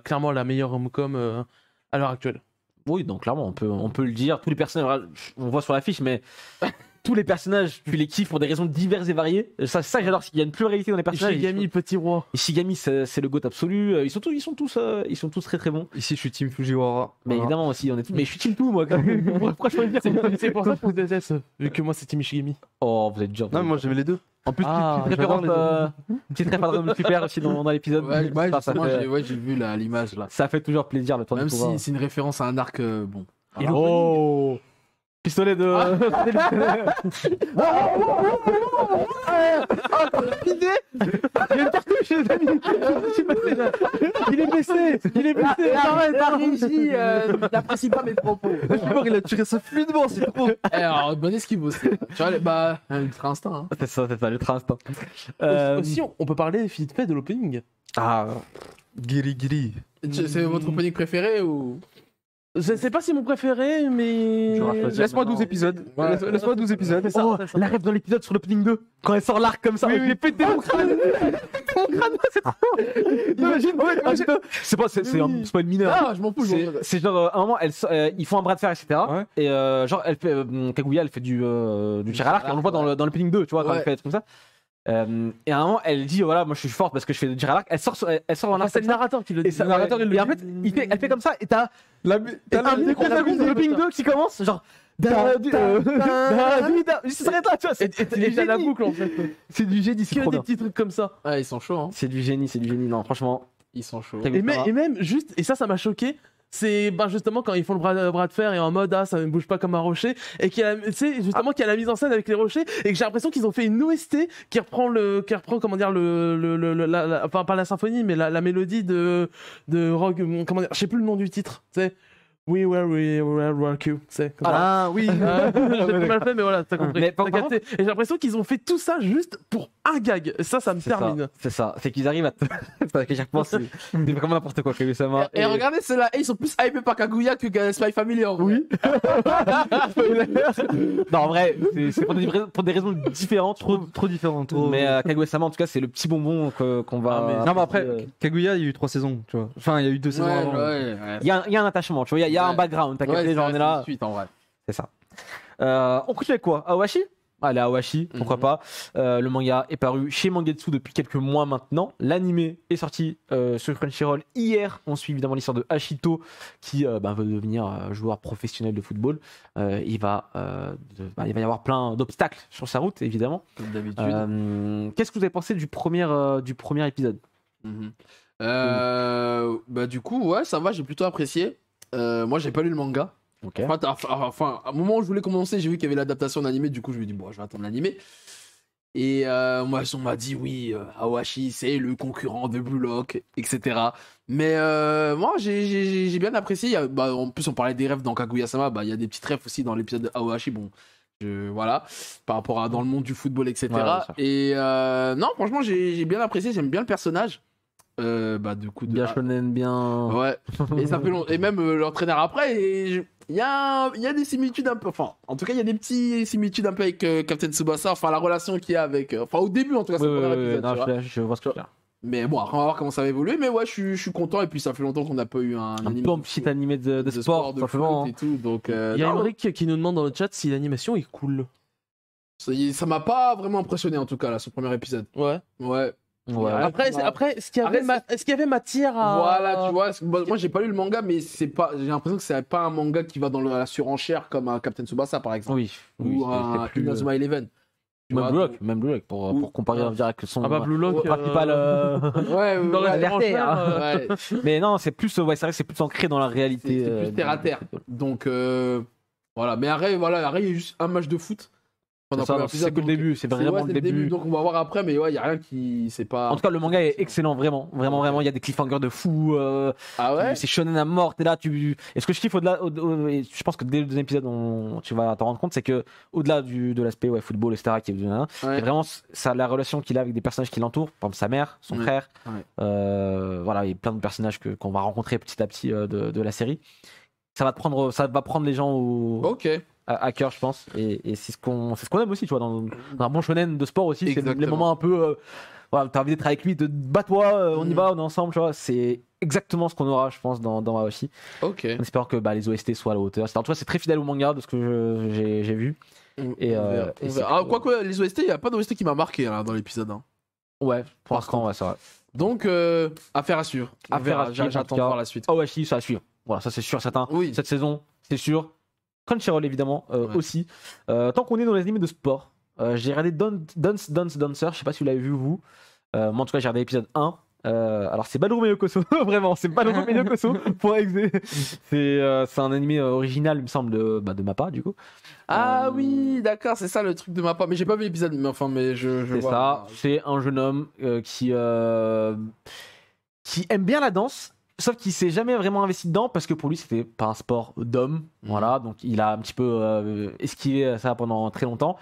clairement la meilleure rom-com à l'heure actuelle. Oui, donc clairement, on peut le dire. Tous les personnages, on voit sur l'affiche, mais tous les personnages, tu les kiffes pour des raisons diverses et variées. Ça j'adore, il y a une pluralité dans les personnages. Shigami, petit roi. Shigami, c'est le GOAT absolu. Ils sont tous très très bons. Ici, je suis Team Fujiwara. Mais évidemment aussi, mais je suis Team tout, moi. Pourquoi je peux dire c'est pour ça que je déteste, vu que moi, c'est Team Shigami. Oh, vous êtes dur. Non, moi, j'aimais les deux. En plus, petite référence super aussi dans l'épisode. Ouais, j'ai vu l'image là. Ça fait toujours plaisir le temps. Même si c'est une référence à un arc bon. Oh, pistolet de. Il y a une cartouche, les amis. Il est blessé. Arrête, régie, n'apprécie pas mes propos. Il a tiré ça fluidement, c'est trop. Alors, bonne esquive aussi. Tu vois, ultra instinct. C'est ça, ultra instinct. Aussi, on peut parler vite fait de l'opening. Giri. C'est votre opening préféré ou? Je sais pas si c'est mon préféré, mais. Laisse-moi 12 épisodes. Laisse-moi 12 épisodes. La rêve dans l'épisode sur l'opening 2, quand elle sort l'arc comme ça, je l'ai pété mon crâne. Imagine, c'est pas une mineure. Ah, je m'en fous. C'est genre, à un moment, ils font un bras de fer, etc. Ouais. Et genre, elle fait, Kaguya, elle fait du tir à l'arc, et on le voit dans l'opening 2, tu vois, quand elle fait des trucs comme ça. Et à un moment, elle dit, voilà, moi je suis forte parce que je fais du tir à l'arc. Elle sort en arc. C'est le narrateur qui le dit. Et le narrateur, et en fait, elle fait comme ça, et t'as un micro-seconde de looping 2 qui commence, genre. Ça s'arrête là, tu vois. Et t'as la boucle en fait. C'est du génie, c'est Que trop des bien. petits trucs comme ça. Ah, ils sont chauds, hein. C'est du génie, non, franchement. Ils sont chauds. Kaguya Sama. Et même juste, et ça m'a choqué, c'est justement quand ils font le bras de fer et en mode ah ça ne bouge pas comme un rocher et qu'il y a, tu sais, justement qu'il y a la mise en scène avec les rochers et que j'ai l'impression qu'ils ont fait une OST qui reprend comment dire enfin pas la symphonie mais la mélodie de Rogue, comment dire, je sais plus le nom du titre, tu sais. We will rock you, c'est comme ça. Ah oui. J'ai très mal fait, mais voilà, t'as compris. Mais T'as capté. Et j'ai l'impression qu'ils ont fait tout ça juste pour un gag. Ça me termine. C'est ça, c'est qu'ils arrivent à parce que chaque fois c'est vraiment n'importe quoi, Kaguya Sama. Et regardez, ceux-là, ils sont plus hypés par Kaguya que Spy Family. Oui. Non, en vrai, c'est pour des raisons différentes, Trop différent. mais Kaguya Sama, en tout cas, c'est le petit bonbon qu'on va. Non, mais après, Kaguya, il y a eu 3 saisons, tu vois. Enfin, il y a eu 2 saisons avant. Il y a un attachement, tu vois, il y a un background, t'as capté, genre on est là. Suite, en vrai. C'est ça. On continue avec quoi? Awashi? Allez, Awashi, pourquoi pas. Le manga est paru chez Mangetsu depuis quelques mois maintenant. L'anime est sorti sur Crunchyroll hier. On suit évidemment l'histoire de Hashito qui veut devenir joueur professionnel de football. Il va y avoir plein d'obstacles sur sa route, évidemment. Comme d'habitude. Qu'est-ce que vous avez pensé du premier épisode? Du coup, ouais, ça va, j'ai plutôt apprécié. Moi, j'ai pas lu le manga. Ok. Enfin, à un moment où je voulais commencer, j'ai vu qu'il y avait l'adaptation en animé, du coup je me suis dit bon, je vais attendre l'animé. Et moi on m'a dit oui, Awashi c'est le concurrent de Blue Lock, etc. Mais moi j'ai bien apprécié. En plus on parlait des rêves dans Kaguya-sama, il y a des petites rêves aussi dans l'épisode de Awashi, bon. Voilà, par rapport à dans le monde du football, etc. Et non, franchement j'ai bien apprécié, j'aime bien le personnage. Du coup bien shonen, bien. Ouais. Et ça fait long. Et même l'entraîneur après, il y a des similitudes un peu. Enfin, en tout cas, il y a des petites similitudes un peu avec Captain Tsubasa. Enfin, la relation qu'il y a avec. Enfin, au début, en tout cas, c'est le premier épisode. Je vois ce que tu veux dire. Mais bon, après, on va voir comment ça va évoluer. Mais ouais, je suis content. Et puis, ça fait longtemps qu'on n'a pas eu un petit animé de sport, de simplement. foot et tout. Donc, il y a Emric qui nous demande dans le chat si l'animation est cool. Ça m'a pas vraiment impressionné, en tout cas, là, ce premier épisode. Ouais. Ouais. Ouais. Après, est-ce qu'il y avait matière à. Voilà, tu vois, moi j'ai pas lu le manga, mais j'ai l'impression que c'est pas un manga qui va dans la surenchère comme un Captain Tsubasa par exemple. Oui. Ou un Inazuma Eleven. Même Blue Lock, pour comparer en direct que son Blue Lock, principal. dans la surenchère. Ouais. Mais non, c'est plus, c'est vrai que c'est plus ancré dans la réalité. C'est plus terre à terre. Donc voilà, mais après, il y a juste un match de foot. C'est que le début, c'est vraiment le début. Donc on va voir après, mais ouais, il y a rien qui. C'est pas. En tout cas, le manga est excellent, vraiment. Il y a des cliffhangers de fou. Ah ouais? C'est shonen à mort. T'es là, Et ce que je kiffe au-delà, je pense que dès le deuxième épisode, tu vas t'en rendre compte, c'est que au-delà de l'aspect football, etc., qui est vraiment la relation qu'il a avec des personnages qui l'entourent, par exemple sa mère, son frère. Voilà, il y a plein de personnages qu'on va rencontrer petit à petit de la série. Ça va prendre les gens à cœur, je pense, et c'est ce qu'on aime aussi, tu vois, dans un bon shonen de sport aussi. C'est les moments un peu t'as envie d'être avec lui, bats-toi, on y va, on est ensemble, tu vois. C'est exactement ce qu'on aura, je pense, dans Awashi. En espérant que les OST soient à la hauteur. En tout cas, c'est très fidèle au manga de ce que j'ai vu. Quoique les OST, il n'y a pas d'OST qui m'a marqué là, dans l'épisode. Ouais, pour l'instant, c'est vrai. Donc affaire à suivre. J'attends de voir la suite. Awashi, ça va suivre. Voilà, ça c'est sûr, certain. Cette saison, c'est sûr. Crunchyroll évidemment aussi. Tant qu'on est dans les animés de sport, j'ai regardé Dance Dancer, je sais pas si vous l'avez vu vous. Moi en tout cas j'ai regardé l'épisode 1. Alors c'est Badoru Meyokoso, vraiment, c'est Badoru Meyokoso pour exe. C'est un animé original, il me semble, de Mappa du coup. Ah oui, d'accord, c'est ça le truc de Mappa. Mais j'ai pas vu l'épisode, mais je vois. C'est ça, c'est un jeune homme qui aime bien la danse. Sauf qu'il s'est jamais vraiment investi dedans parce que pour lui c'était pas un sport d'homme, voilà, donc il a un petit peu esquivé ça pendant très longtemps.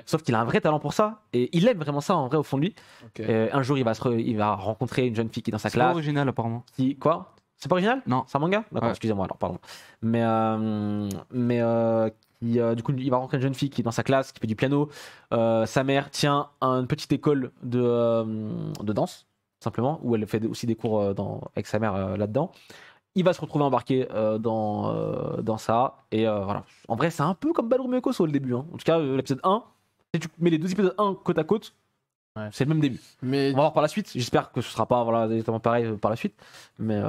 Sauf qu'il a un vrai talent pour ça et il aime vraiment ça en vrai au fond de lui. Un jour il va rencontrer une jeune fille qui est dans sa classe. C'est pas original apparemment. Quoi? C'est pas original? Non. C'est un manga? D'accord, excusez-moi alors, pardon. Du coup il va rencontrer une jeune fille qui est dans sa classe, qui fait du piano. Sa mère tient une petite école de danse. simplement, où elle fait aussi des cours avec sa mère là-dedans. Il va se retrouver embarqué dans ça. Et voilà. En vrai, c'est un peu comme Ballroom Yoko au début. Hein. En tout cas, l'épisode 1, si tu mets les 2 épisodes 1 côte à côte, c'est le même début. Mais... On va voir par la suite. J'espère que ce sera pas exactement pareil par la suite. Mais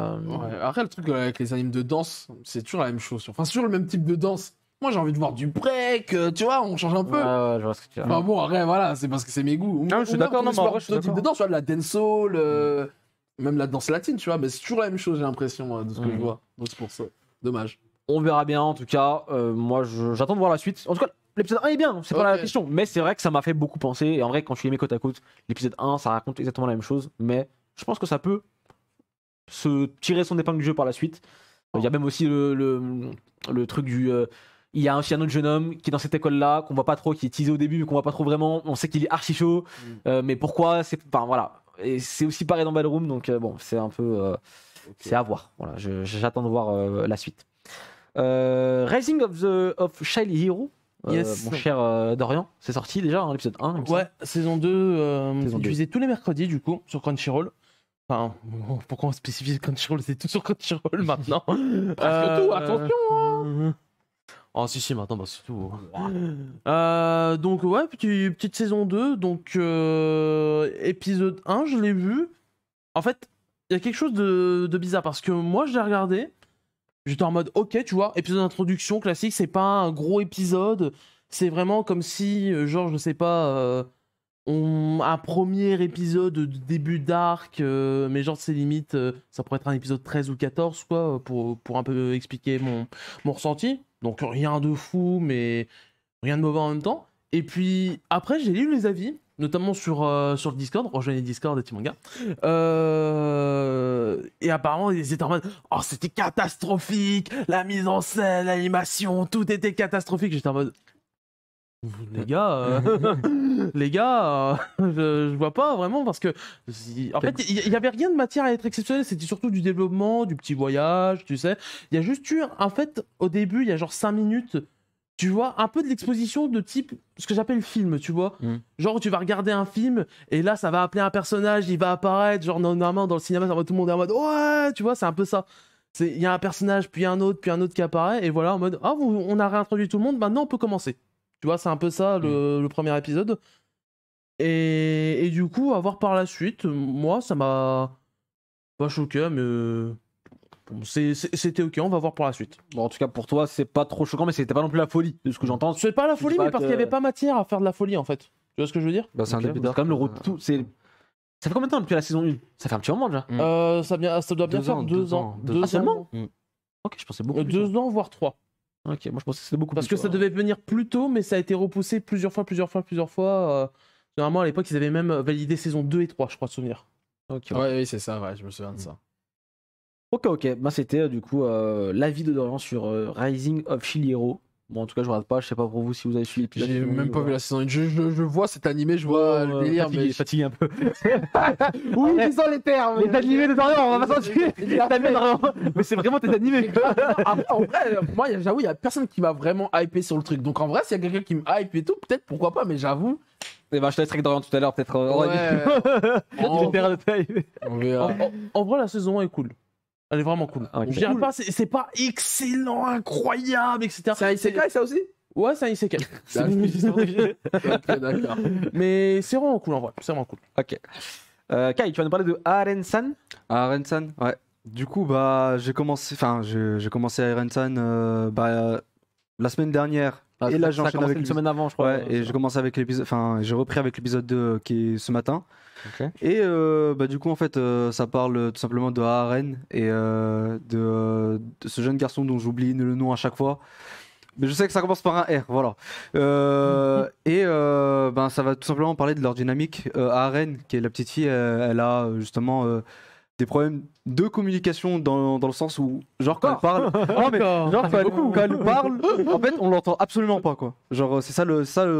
Après, le truc avec les animes de danse, c'est toujours la même chose. Enfin, c'est toujours le même type de danse. Moi, j'ai envie de voir du break, tu vois, on change un peu. Ouais, je vois ce que tu veux dire. Enfin bon, après, voilà, c'est parce que c'est mes goûts. Non, je suis d'accord, non, mais en vrai, je suis type de danse, tu vois, de la dancehall, même la danse latine, tu vois, mais c'est toujours la même chose, j'ai l'impression, de ce que je vois. Donc c'est pour ça. Dommage. On verra bien, en tout cas. Moi, j'attends de voir la suite. En tout cas, l'épisode 1 est bien, c'est pas la question. Mais c'est vrai que ça m'a fait beaucoup penser. Et en vrai, quand tu les mets côte à côte, l'épisode 1, ça raconte exactement la même chose. Mais je pense que ça peut se tirer son épingle du jeu par la suite. Il y a même aussi le truc du... il y a aussi un autre jeune homme qui est dans cette école-là, qu'on voit pas trop, qui est teasé au début, mais qu'on voit pas trop vraiment. On sait qu'il est archi chaud. Mais pourquoi enfin, voilà. Et c'est aussi pareil dans Ballroom, donc bon, c'est un peu... c'est à voir. Voilà, j'attends de voir la suite. Rising of Shyly Hero, mon cher Dorian, c'est sorti déjà, hein, l'épisode 1. Ouais, saison 2, Saison 2. diffusée tous les mercredis du coup, sur Crunchyroll. Enfin, pourquoi on spécifie Crunchyroll? C'est tout sur Crunchyroll maintenant. Presque tout, attention. Oh si maintenant bah c'est tout. Donc ouais, petite saison 2, donc épisode 1 je l'ai vu. En fait, il y a quelque chose de bizarre parce que moi je l'ai regardé, j'étais en mode ok tu vois, épisode d'introduction classique, c'est pas un gros épisode, c'est vraiment comme si genre je sais pas... un premier épisode de début d'arc, mais genre c'est limite, ça pourrait être un épisode 13 ou 14 quoi, pour un peu expliquer mon ressenti. Donc rien de fou, mais rien de mauvais en même temps. Et puis après j'ai lu les avis, notamment sur le Discord, rejoignez Discord et Timanga. Et apparemment ils étaient en mode oh c'était catastrophique, la mise en scène, l'animation, tout était catastrophique. J'étais en mode les gars, je vois pas vraiment parce que en fait il y avait rien de matière à être exceptionnel, c'était surtout du développement, du petit voyage, tu sais. Il y a juste eu en fait au début, il y a genre 5 minutes, tu vois, un peu de l'exposition de type ce que j'appelle film, tu vois. Genre tu vas regarder un film et là ça va appeler un personnage, il va apparaître, genre normalement dans le cinéma tout le monde est en mode ouais, tu vois, c'est un peu ça. Il y a un personnage, puis un autre qui apparaît et voilà en mode ah on a réintroduit tout le monde, maintenant on peut commencer. Tu vois, c'est un peu ça le premier épisode. Et du coup, à voir par la suite, moi, ça m'a pas choqué, mais bon, c'était ok, on va voir par la suite. Bon, en tout cas, pour toi, c'est pas trop choquant, mais c'était pas non plus la folie, de ce que j'entends. C'est pas la folie, mais parce qu'il y avait pas matière à faire de la folie, en fait. Tu vois ce que je veux dire? Bah, c'est un début C'est quand même le retour. Ça fait combien de temps depuis la saison 1? Ça fait un petit moment déjà. Ça doit bien faire 2 ans. 2 ans seulement. Ok, je pensais beaucoup. 2 ans, voire 3. Ok, moi je pensais que c'était beaucoup Parce plus. que ça devait venir plus tôt, mais ça a été repoussé plusieurs fois. Généralement, à l'époque, ils avaient même validé saison 2 et 3, je crois, de souvenir. Ok, Ouais, oui, c'est ça, ouais, je me souviens de ça. ok. Bah, c'était du coup l'avis de Dorian sur Rising of Shyly Hero. Bon, en tout cas, je regarde pas, je sais pas pour vous si vous avez suivi l'épisode. J'ai même pas vu la saison 1. Je vois cet animé, je vois le délire, mais. Fatigué un peu. Oui, c'est ça les termes. Les animés de Dorian, on va pas sentir. Mais c'est vraiment tes animés. En vrai, moi, j'avoue, il y a personne qui m'a vraiment hypé sur le truc. Donc en vrai, s'il y a quelqu'un qui me hype et tout, peut-être, pourquoi pas, mais j'avoue. Et bah, je te laisserai avec Dorian tout à l'heure, peut-être. Ouais. On verra. En vrai, la saison 1 est cool. Elle est vraiment cool. Ok. Je dirais pas, c'est pas excellent, incroyable, etc. C'est un isekai, ça aussi? Ouais, c'est un isekai. Ok, d'accord. Mais c'est vraiment cool en vrai. C'est vraiment cool. Ok. Kai, tu vas nous parler de Aren-san. Aren-san, ouais. Du coup, bah, j'ai commencé à Aren-san la semaine dernière. Et là, j'ai enchaîné avec une semaine avant, je crois. Ouais, et j'ai commencé avec l'épisode. Enfin, j'ai repris avec l'épisode 2 qui est ce matin. Ok. Et du coup, en fait, ça parle tout simplement de Aren et de ce jeune garçon dont j'oublie le nom à chaque fois. Mais je sais que ça commence par un R, voilà. Ça va tout simplement parler de leur dynamique. Aren, qui est la petite fille, elle a justement des problèmes de communication dans le sens où, genre, quand elle parle, non, mais, genre, quand elle parle, en fait, on l'entend absolument pas, quoi. Genre, c'est ça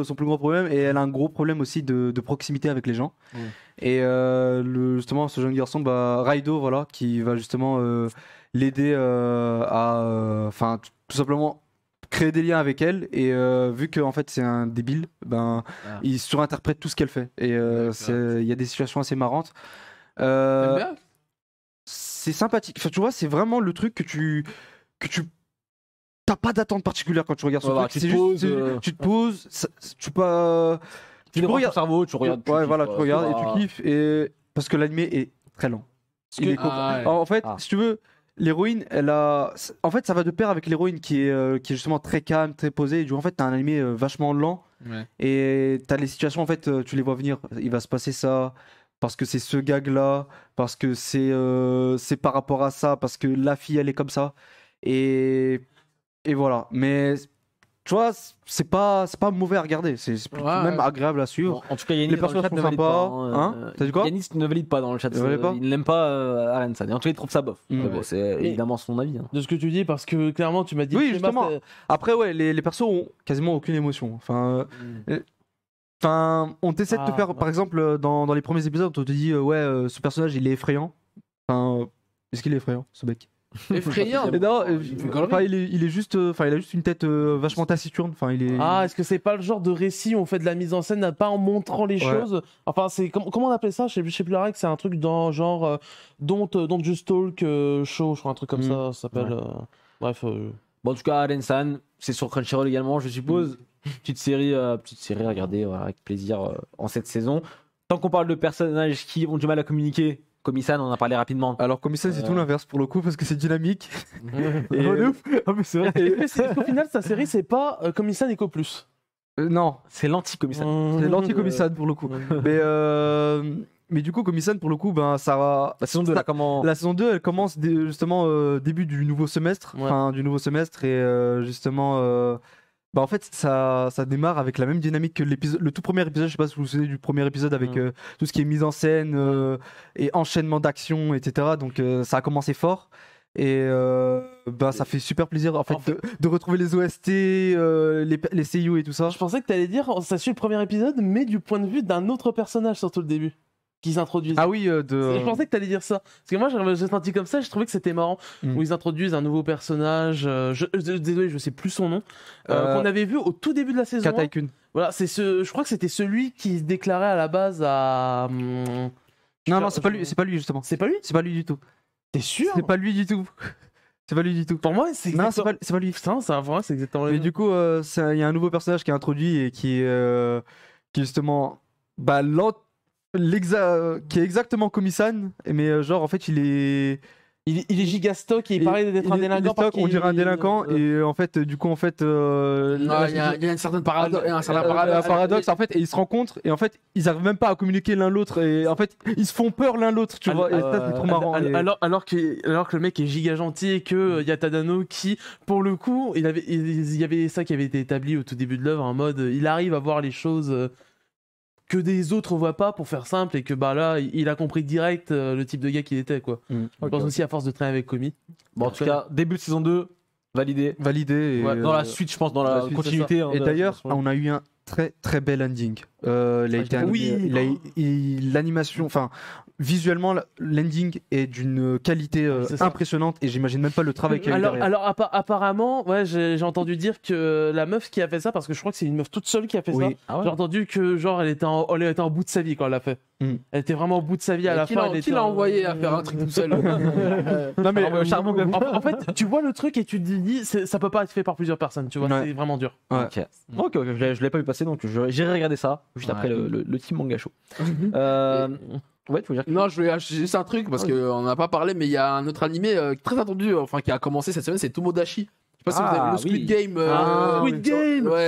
son plus gros problème. Et elle a un gros problème aussi de proximité avec les gens. Et justement, ce jeune garçon, Raido, voilà, qui va justement l'aider à, tout simplement créer des liens avec elle. Et vu qu'en fait c'est un débile, il surinterprète tout ce qu'elle fait. Et il y a des situations assez marrantes. T'aimes bien C'est sympathique. Enfin, tu vois, c'est vraiment le truc que tu t'as pas d'attente particulière quand tu regardes ce truc. Tu C'est te poses, juste, tu te poses, tu peux, tu peux déranges ton cerveau, tu regardes. tu regardes et tu kiffes et parce que l'animé est très lent. En fait, si tu veux, l'héroïne, en fait, ça va de pair avec l'héroïne qui est justement très calme, très posée. Et du coup, en fait, t'as un animé vachement lent et t'as les situations, en fait, tu les vois venir. Il va se passer ça. Parce que c'est ce gag-là, parce que c'est par rapport à ça, parce que la fille, elle est comme ça. Et voilà. Mais tu vois, c'est pas mauvais à regarder. C'est même agréable à suivre. Bon, en tout cas, Yanis, les personnages sont sympas. T'as dit quoi? Yanis ne valide pas dans le chat. Il n'aime pas Arensan. Et en tout cas, il trouve ça bof. C'est évidemment son avis. De ce que tu dis, parce que clairement, tu m'as dit. Oui, justement. Après, ouais, les persos ont quasiment aucune émotion. Enfin, on t'essaie de te faire, par exemple, dans les premiers épisodes, on te dit, ce personnage, il est effrayant. Enfin, est-ce qu'il est effrayant, ce mec? Effrayant. Il est juste, il a juste une tête vachement taciturne. Enfin, il est. Ah, est-ce que c'est pas le genre de récit où on fait de la mise en scène, pas en montrant les choses? Enfin, c'est comment on appelle ça? Je sais plus la règle. C'est un truc dans genre Don't Just Talk Show, je crois, un truc comme ça s'appelle. Bref. Bon, en tout cas, Arensan, c'est sur Crunchyroll également, je suppose. Petite série à regarder avec plaisir en cette saison. Tant qu'on parle de personnages qui ont du mal à communiquer, Komi-san, on en a parlé rapidement. Alors Komi-san, c'est tout l'inverse pour le coup parce que c'est dynamique. Mais c'est vrai. Est-ce qu'au final, sa série, c'est pas Komi-san Eco Plus? Non, c'est l'anti-Komi-san. C'est l'anti-Komi-san pour le coup. Mais du coup, Komi-san, pour le coup, ça va. La saison 2, La saison 2, elle commence justement début du nouveau semestre. Enfin, du nouveau semestre et justement. En fait, ça démarre avec la même dynamique que le tout premier épisode. Je sais pas si vous vous souvenez du premier épisode avec tout ce qui est mise en scène et enchaînement d'actions, etc. Donc ça a commencé fort et ça fait super plaisir en fait, de retrouver les OST, les seiyuu et tout ça. Je pensais que t'allais dire ça suit le premier épisode, mais du point de vue d'un autre personnage surtout le début. Qu'ils introduisent. Ah oui, je pensais que t'allais dire ça. Parce que moi, j'ai senti comme ça, je trouvais que c'était marrant. Où ils introduisent un nouveau personnage. Désolé, je sais plus son nom. Qu'on avait vu au tout début de la saison. Kataikun. Voilà, je crois que c'était celui qui se déclarait à la base à. Non, c'est pas lui justement. C'est pas lui? C'est pas lui du tout. T'es sûr? C'est pas lui du tout. C'est pas lui du tout. Pour moi, c'est exactement... Non, c'est pas lui. Putain, c'est exactement le même. Mais du coup, il y a un nouveau personnage qui est introduit et qui est justement qui est exactement Komi-san, mais genre en fait il est gigastock et il paraît d'être un délinquant. On dirait un délinquant et en fait du coup en fait il y a une certaine paradoxe en fait et ils se rencontrent et en fait ils arrivent même pas à communiquer l'un l'autre et en fait ils se font peur l'un l'autre, tu vois, et ça c'est trop marrant. Alors que le mec est giga gentil et que y a Tadano qui pour le coup il y avait ça qui avait été établi au tout début de l'œuvre en mode il arrive à voir les choses que des autres voient pas, pour faire simple, et que là il a compris direct le type de gars qu'il était, quoi. Je pense aussi à force de traîner avec Komi. Bon, en tout cas, début de saison 2, validé. Et dans la suite, je pense, dans la continuité. Et d'ailleurs, on a eu un très très bel ending. L'animation, enfin visuellement, l'ending est d'une qualité impressionnante et j'imagine même pas le travail qu'il y a eu derrière. Alors apparemment, j'ai entendu dire que la meuf qui a fait ça, parce que je crois que c'est une meuf toute seule qui a fait ça. J'ai entendu que genre elle était en bout de sa vie quand elle l'a fait. Elle était vraiment au bout de sa vie à la fin. Qui l'a envoyé à faire un truc tout seul? Non mais charmant. En fait, tu vois le truc et tu te dis ça peut pas être fait par plusieurs personnes, tu vois, c'est vraiment dur. Ok, je l'ai pas vu passer, donc j'irai regarder ça juste après le team manga show. Ouais, tu veux dire non, je voulais juste un truc parce qu'on n'a pas parlé, mais il y a un autre animé très attendu, enfin qui a commencé cette semaine, c'est Tomodachi. Je sais pas si vous avez vu le Squid Game.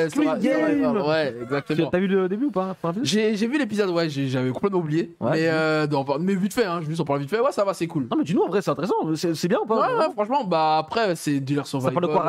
Squid Game. Ouais, exactement. T'as vu le début ou pas? J'ai vu l'épisode, j'avais complètement oublié. Mais vite fait, je juste en parle vite fait. Ouais, ça va, c'est cool. Non, mais dis-nous, en vrai, c'est intéressant. C'est bien ou pas? Ouais, franchement, après, c'est du survival. Ça parle de quoi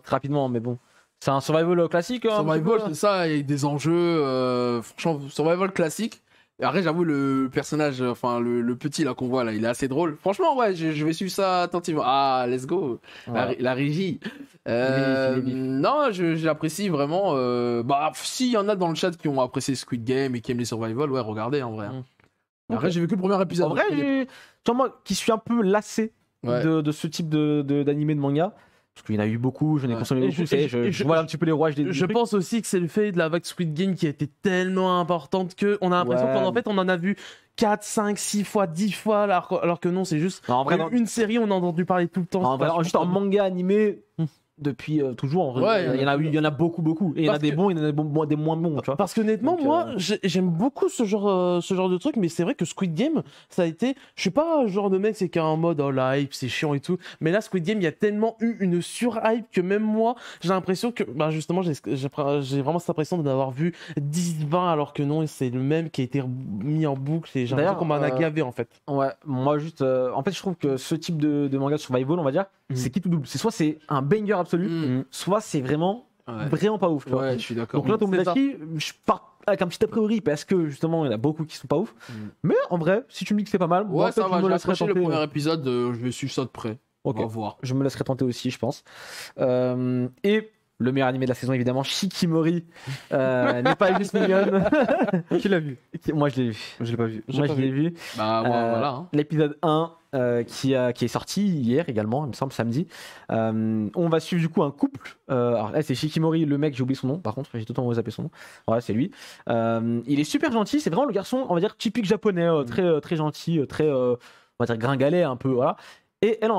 rapidement, mais bon. C'est un survival classique. Survival, c'est ça, avec des enjeux. Franchement, survival classique. Après, j'avoue, le personnage, enfin, le petit là qu'on voit là, il est assez drôle. Franchement, ouais, je vais suivre ça attentivement. Ah, let's go. La régie. Non, j'apprécie vraiment. S'il y en a dans le chat qui ont apprécié Squid Game et qui aiment les survival, ouais, regardez en vrai. Après, j'ai vu que le premier épisode. En vrai, moi qui suis un peu lassé de ce type d'animé de manga, parce qu'il y en a eu beaucoup, j'en ai consommé beaucoup, je vois un petit peu les rouages des Je trucs. pense aussi que c'est le fait de la vague Squid Game qui a été tellement importante qu'on a l'impression qu'en fait on en a vu 4, 5, 6 fois, 10 fois, alors que non, c'est juste Non, en vrai, une série, on a entendu parler tout le temps. en vrai, juste en manga animé, depuis toujours, en vrai, il y en a beaucoup. Et il y en a des bons, il y en a des moins bons, tu vois. Parce qu'honnêtement, moi, j'aime beaucoup ce genre de truc, mais c'est vrai que Squid Game, ça a été. Je suis pas un genre de mec, c'est qu'un mode, oh la hype, c'est chiant et tout. Mais là, Squid Game, il y a tellement eu une sur-hype que même moi, j'ai l'impression que, bah justement, j'ai vraiment cette impression d'en avoir vu 10, 20, alors que non, c'est le même qui a été mis en boucle et j'ai l'impression qu'on m'en a gavé en fait. Ouais, moi juste. En fait, je trouve que ce type de manga survival, on va dire, c'est qui tout double. C'est soit c'est un banger absolu, soit c'est vraiment pas ouf. Tu vois. Ouais, je suis d'accord. Donc là, Tomodachi, je pars avec un petit a priori parce que justement, il y en a beaucoup qui sont pas ouf. Mais en vrai, si tu me dis que c'est pas mal, Ouais, moi, ça va, je me j'ai laisserai accroché le tenter. premier épisode, je vais suivre ça de près. Ok. On va voir. Je me laisserai tenter aussi, je pense. Et le meilleur animé de la saison, évidemment, Shikimori, n'est pas juste mignonne. Qui l'a vu? Moi, je l'ai vu. Je l'ai pas vu. Moi, je l'ai vu. Bah, voilà. Hein. L'épisode 1 qui est sorti hier également, il me semble, samedi. On va suivre du coup un couple. Alors là, c'est Shikimori, le mec, j'ai oublié son nom, par contre, j'ai tout le temps zapper son nom. Voilà, c'est lui. Il est super gentil, c'est vraiment le garçon, on va dire, typique japonais, très gentil, très, on va dire, gringalet un peu, voilà. Et elle,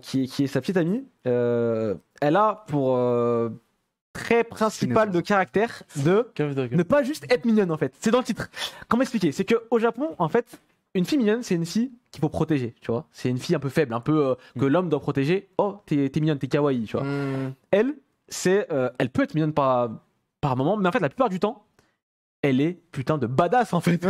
qui est sa petite amie, elle a pour trait principal de caractère de ne pas juste être mignonne en fait. C'est dans le titre. Comment expliquer? C'est qu'au Japon, en fait, une fille mignonne, c'est une fille qu'il faut protéger, tu vois. C'est une fille un peu faible, un peu que l'homme doit protéger. Oh, t'es mignonne, t'es kawaii, tu vois. Elle, elle peut être mignonne par moment, mais en fait, la plupart du temps, elle est putain de badass en fait.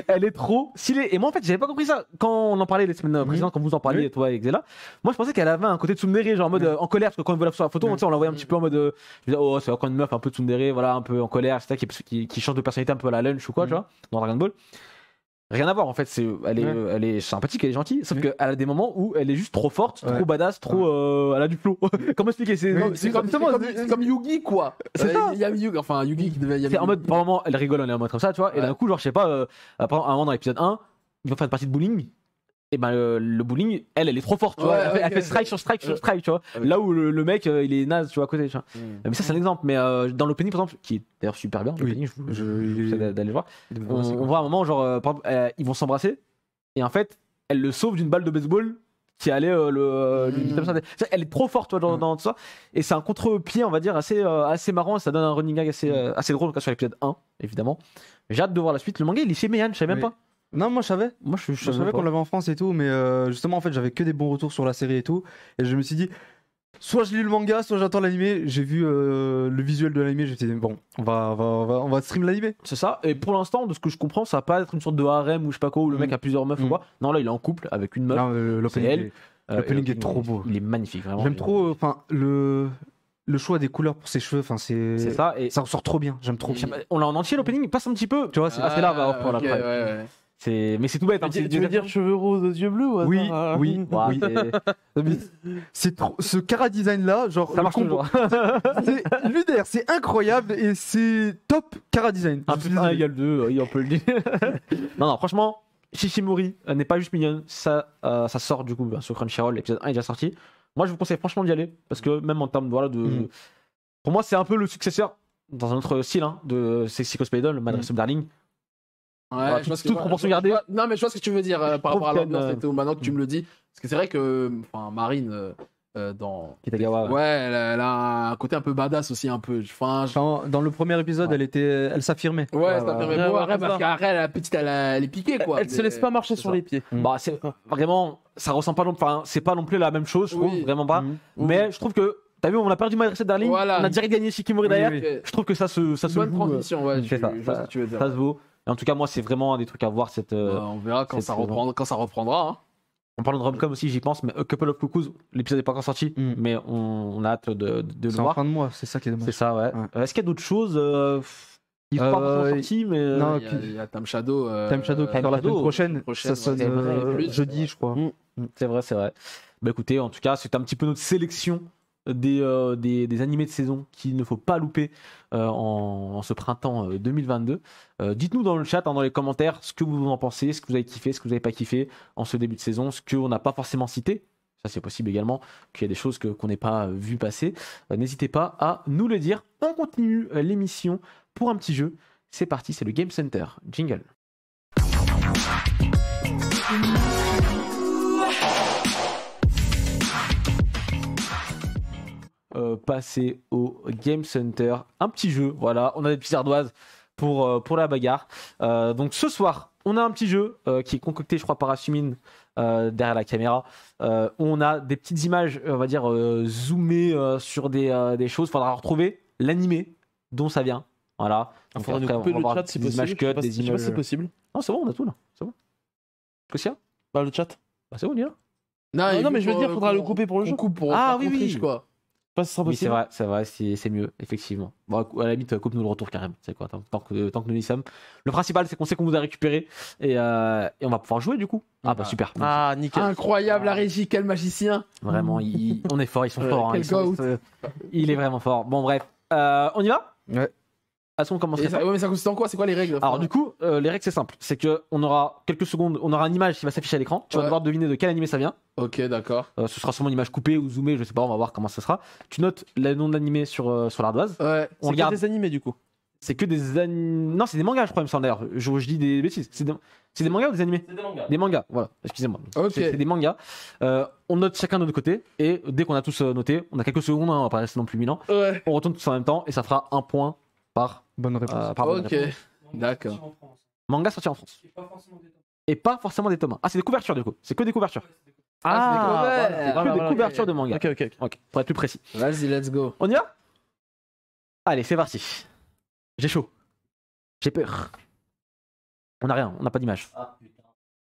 Elle est trop stylée. Et moi en fait, j'avais pas compris ça quand on en parlait les semaines précédentes, quand vous en parliez, toi et Xela. Moi je pensais qu'elle avait un côté tsundere, genre en mode en colère, parce que quand on voit sur la photo, on la voyait un petit peu en mode. Je me disais, oh, c'est encore une meuf un peu tsundere, voilà, un peu en colère, etc., qui change de personnalité un peu à la lunch ou quoi, tu vois, dans Dragon Ball. Rien à voir en fait, elle est sympathique, elle est gentille, sauf qu'elle a des moments où elle est juste trop forte, trop badass, trop. Elle a du flow. Comment expliquer? C'est comme Yugi quoi. C'est ça. Il y a Yugi, enfin Yugi qui devait. C'est en mode, par moment, elle rigole, elle est en mode comme ça, tu vois, et d'un coup, genre, je sais pas, à un moment dans l'épisode 1, ils vont faire une partie de bowling. Et ben le bowling, elle est trop forte, tu vois. Elle fait strike sur strike sur strike, tu vois. Là où le mec, il est naze, tu vois, à côté, tu vois. Mais ça, c'est un exemple. Mais dans l'opening, par exemple, qui est d'ailleurs super bien, l'opening, je vous conseille d'aller voir. On voit un moment, genre, par exemple, ils vont s'embrasser. Et en fait, elle le sauve d'une balle de baseball qui allait lui elle est trop forte, tu vois, dans tout ça. Et c'est un contre-pied, on va dire, assez marrant. Ça donne un running gag assez drôle, sur l'épisode 1, évidemment. J'ai hâte de voir la suite. Le manga, il est chez Meian, je savais même pas. Non, moi je savais. Je savais qu'on l'avait en France et tout, mais justement en fait j'avais que des bons retours sur la série et tout, et je me suis dit soit je lis le manga, soit j'attends l'animé. J'ai vu le visuel de l'animé, j'étais dit bon, on va stream l'animé. C'est ça. Et pour l'instant, de ce que je comprends, ça va pas être une sorte de harem ou je sais pas quoi où le mec a plusieurs meufs ou quoi. Non, là il est en couple avec une meuf. Non, c'est elle. L'opening est trop beau. Il est magnifique, vraiment. J'aime trop, enfin le choix des couleurs pour ses cheveux, enfin c'est ça et ça ressort trop bien. J'aime trop. On l'a en entier l'opening, il passe un petit peu. Tu vois, c'est là, va pour la ouais. Mais c'est tout bête. Hein, tu veux dire cheveux roses aux yeux bleus ou Oui. Ouais, c'est trop. Ce cara design là, genre ça marche toujours. C'est lunaire, c'est incroyable et c'est top cara design. 1 égale 2, on peut le dire. non, franchement, Shikimori n'est pas juste mignonne. Ça sort du coup sur Crunchyroll. L'épisode 1 est déjà sorti. Moi, je vous conseille franchement d'y aller parce que même en termes de pour moi, c'est un peu le successeur dans un autre style de Sexy Cosplaydol, le Madress of Darling. Ouais, voilà, toute proportion gardée. Non, mais je vois ce que tu veux dire par rapport à l'ambiance et tout. Maintenant que tu me le dis, parce que c'est vrai que, Marine dans Kitagawa, ouais, elle a un côté un peu badass aussi un peu. Dans le premier épisode, elle s'affirmait. Ouais, elle s'affirmait. Parce qu'après, la petite, elle est piquée quoi. Elle se laisse pas marcher sur les pieds. Bah, c'est vraiment, ça ressemble pas, enfin, c'est pas non plus la même chose, je trouve, vraiment pas. Mais je trouve que t'as vu, on a perdu Madress Darling, voilà. On a direct gagné Shikimori derrière. Je trouve que ça se bonne transition, ouais. C'est ça. Ça se vaut. Et en tout cas, moi, c'est vraiment un des trucs à voir. On verra quand ça reprendra. Hein. En parlant de rom-com aussi, j'y pense, mais A Couple of Cuckoos, l'épisode n'est pas encore sorti, mais on a hâte de le voir. C'est en fin de mois, c'est ça qui est dommage. C'est ça, ouais. Est-ce qu'il y a d'autres choses ils sont pas forcément sortis, mais. Non, il y a Time Shadow. Time Shadow qui sort la semaine prochaine. Ça sonne jeudi, je crois. C'est vrai. Bah écoutez, en tout cas, c'est un petit peu notre sélection des animés de saison qu'il ne faut pas louper en ce printemps 2022. Dites-nous dans le chat, dans les commentaires, ce que vous en pensez, ce que vous avez kiffé, ce que vous n'avez pas kiffé en ce début de saison, ce qu'on n'a pas forcément cité Ça c'est possible également, qu'il y a des choses qu'on n'ait pas vu passer. N'hésitez pas à nous le dire. On continue l'émission pour un petit jeu. C'est parti, c'est le Game Center. Jingle. Passer au Game Center. Un petit jeu, voilà. On a des petites ardoises pour la bagarre. Donc ce soir, on a un petit jeu qui est concocté, je crois, par Asumine derrière la caméra. On a des petites images, on va dire, zoomées sur des choses. Il faudra retrouver l'animé dont ça vient. Voilà. Il Donc faudra nous après, couper on va le voir chat si des possible. images cut, Je sais pas des si images. c'est possible. Non, c'est bon, on a tout là. C'est bon. Qu'est-ce qu'il y a? Bah, le chat. Bah, c'est bon, on y va. Non, mais je veux dire, faudra le couper pour le jeu. On coupe pour Ah, pas oui, qu'on oui. triche, quoi. Pas si ce sera Oui, possible. c'est vrai, c'est mieux, effectivement. Bon, à la limite, coupe-nous le retour carrément. C'est quoi, tant que nous y sommes. Le principal, c'est qu'on sait qu'on vous a récupéré et on va pouvoir jouer du coup. Ah bah super. Ah, nickel. Incroyable la régie, quel magicien. Vraiment, on est fort, ils sont forts. quel goat. Il est vraiment fort. Bon, bref, on y va? Ouais. Est-ce qu'on commence? Ouais, mais ça consiste en quoi? C'est quoi les règles? Alors du coup, les règles c'est simple, c'est que on aura quelques secondes, on aura une image qui va s'afficher à l'écran. Tu vas devoir deviner de quel animé ça vient. Ok, d'accord. Ce sera sûrement une image coupée ou zoomée, je sais pas, on va voir comment ça sera. Tu notes le nom de l'animé sur l'ardoise. Ouais. On C'est regarde. des animés du coup. C'est que des non, c'est des mangas, je crois, il me semble d'ailleurs. Je dis des bêtises. C'est des mangas ou des animés? C'est des mangas. Des mangas, voilà, excusez-moi. Ok. C'est des mangas. On note chacun de notre côté, et dès qu'on a tous noté, on a quelques secondes, hein, on va pas rester non plus 1000 ans. Ouais. On retourne tous en même temps, et ça fera un point par, Bonne réponse. par bonne Ok. réponse. D'accord. Manga sorti en France. Et pas forcément des tomes. Ah, c'est des couvertures du coup. C'est que des couvertures. Ah, voilà, c'est c'est que des couvertures de manga. Ok. Ok, pour être plus précis. Vas-y, let's go. On y va? Allez, c'est parti. J'ai chaud. J'ai peur. On a rien, on n'a pas d'image.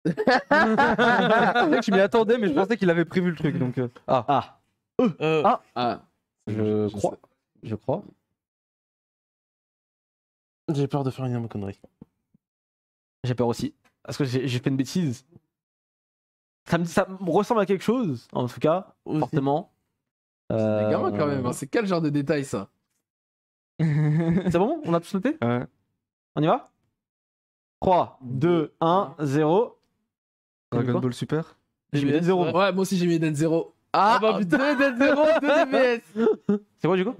Je m'y attendais, mais je pensais qu'il avait prévu le truc. Donc, Ah, Ah. je crois. Je crois. J'ai peur de faire une énorme connerie. J'ai peur aussi. Parce que j'ai fait une bêtise. Ça me ressemble à quelque chose, en tout cas, Aussi. fortement. C'est des gamins quand même. Hein. C'est quel genre de détail ça? C'est bon? On a tous noté? ouais. On y va? 3, 2, 1, 0. Dragon Ball Super. J'ai mis DBS, 0. ouais. Ouais, moi aussi j'ai mis Eden 0. Ah, bah putain. 2 Eden 0, 2 DBS. C'est quoi du coup?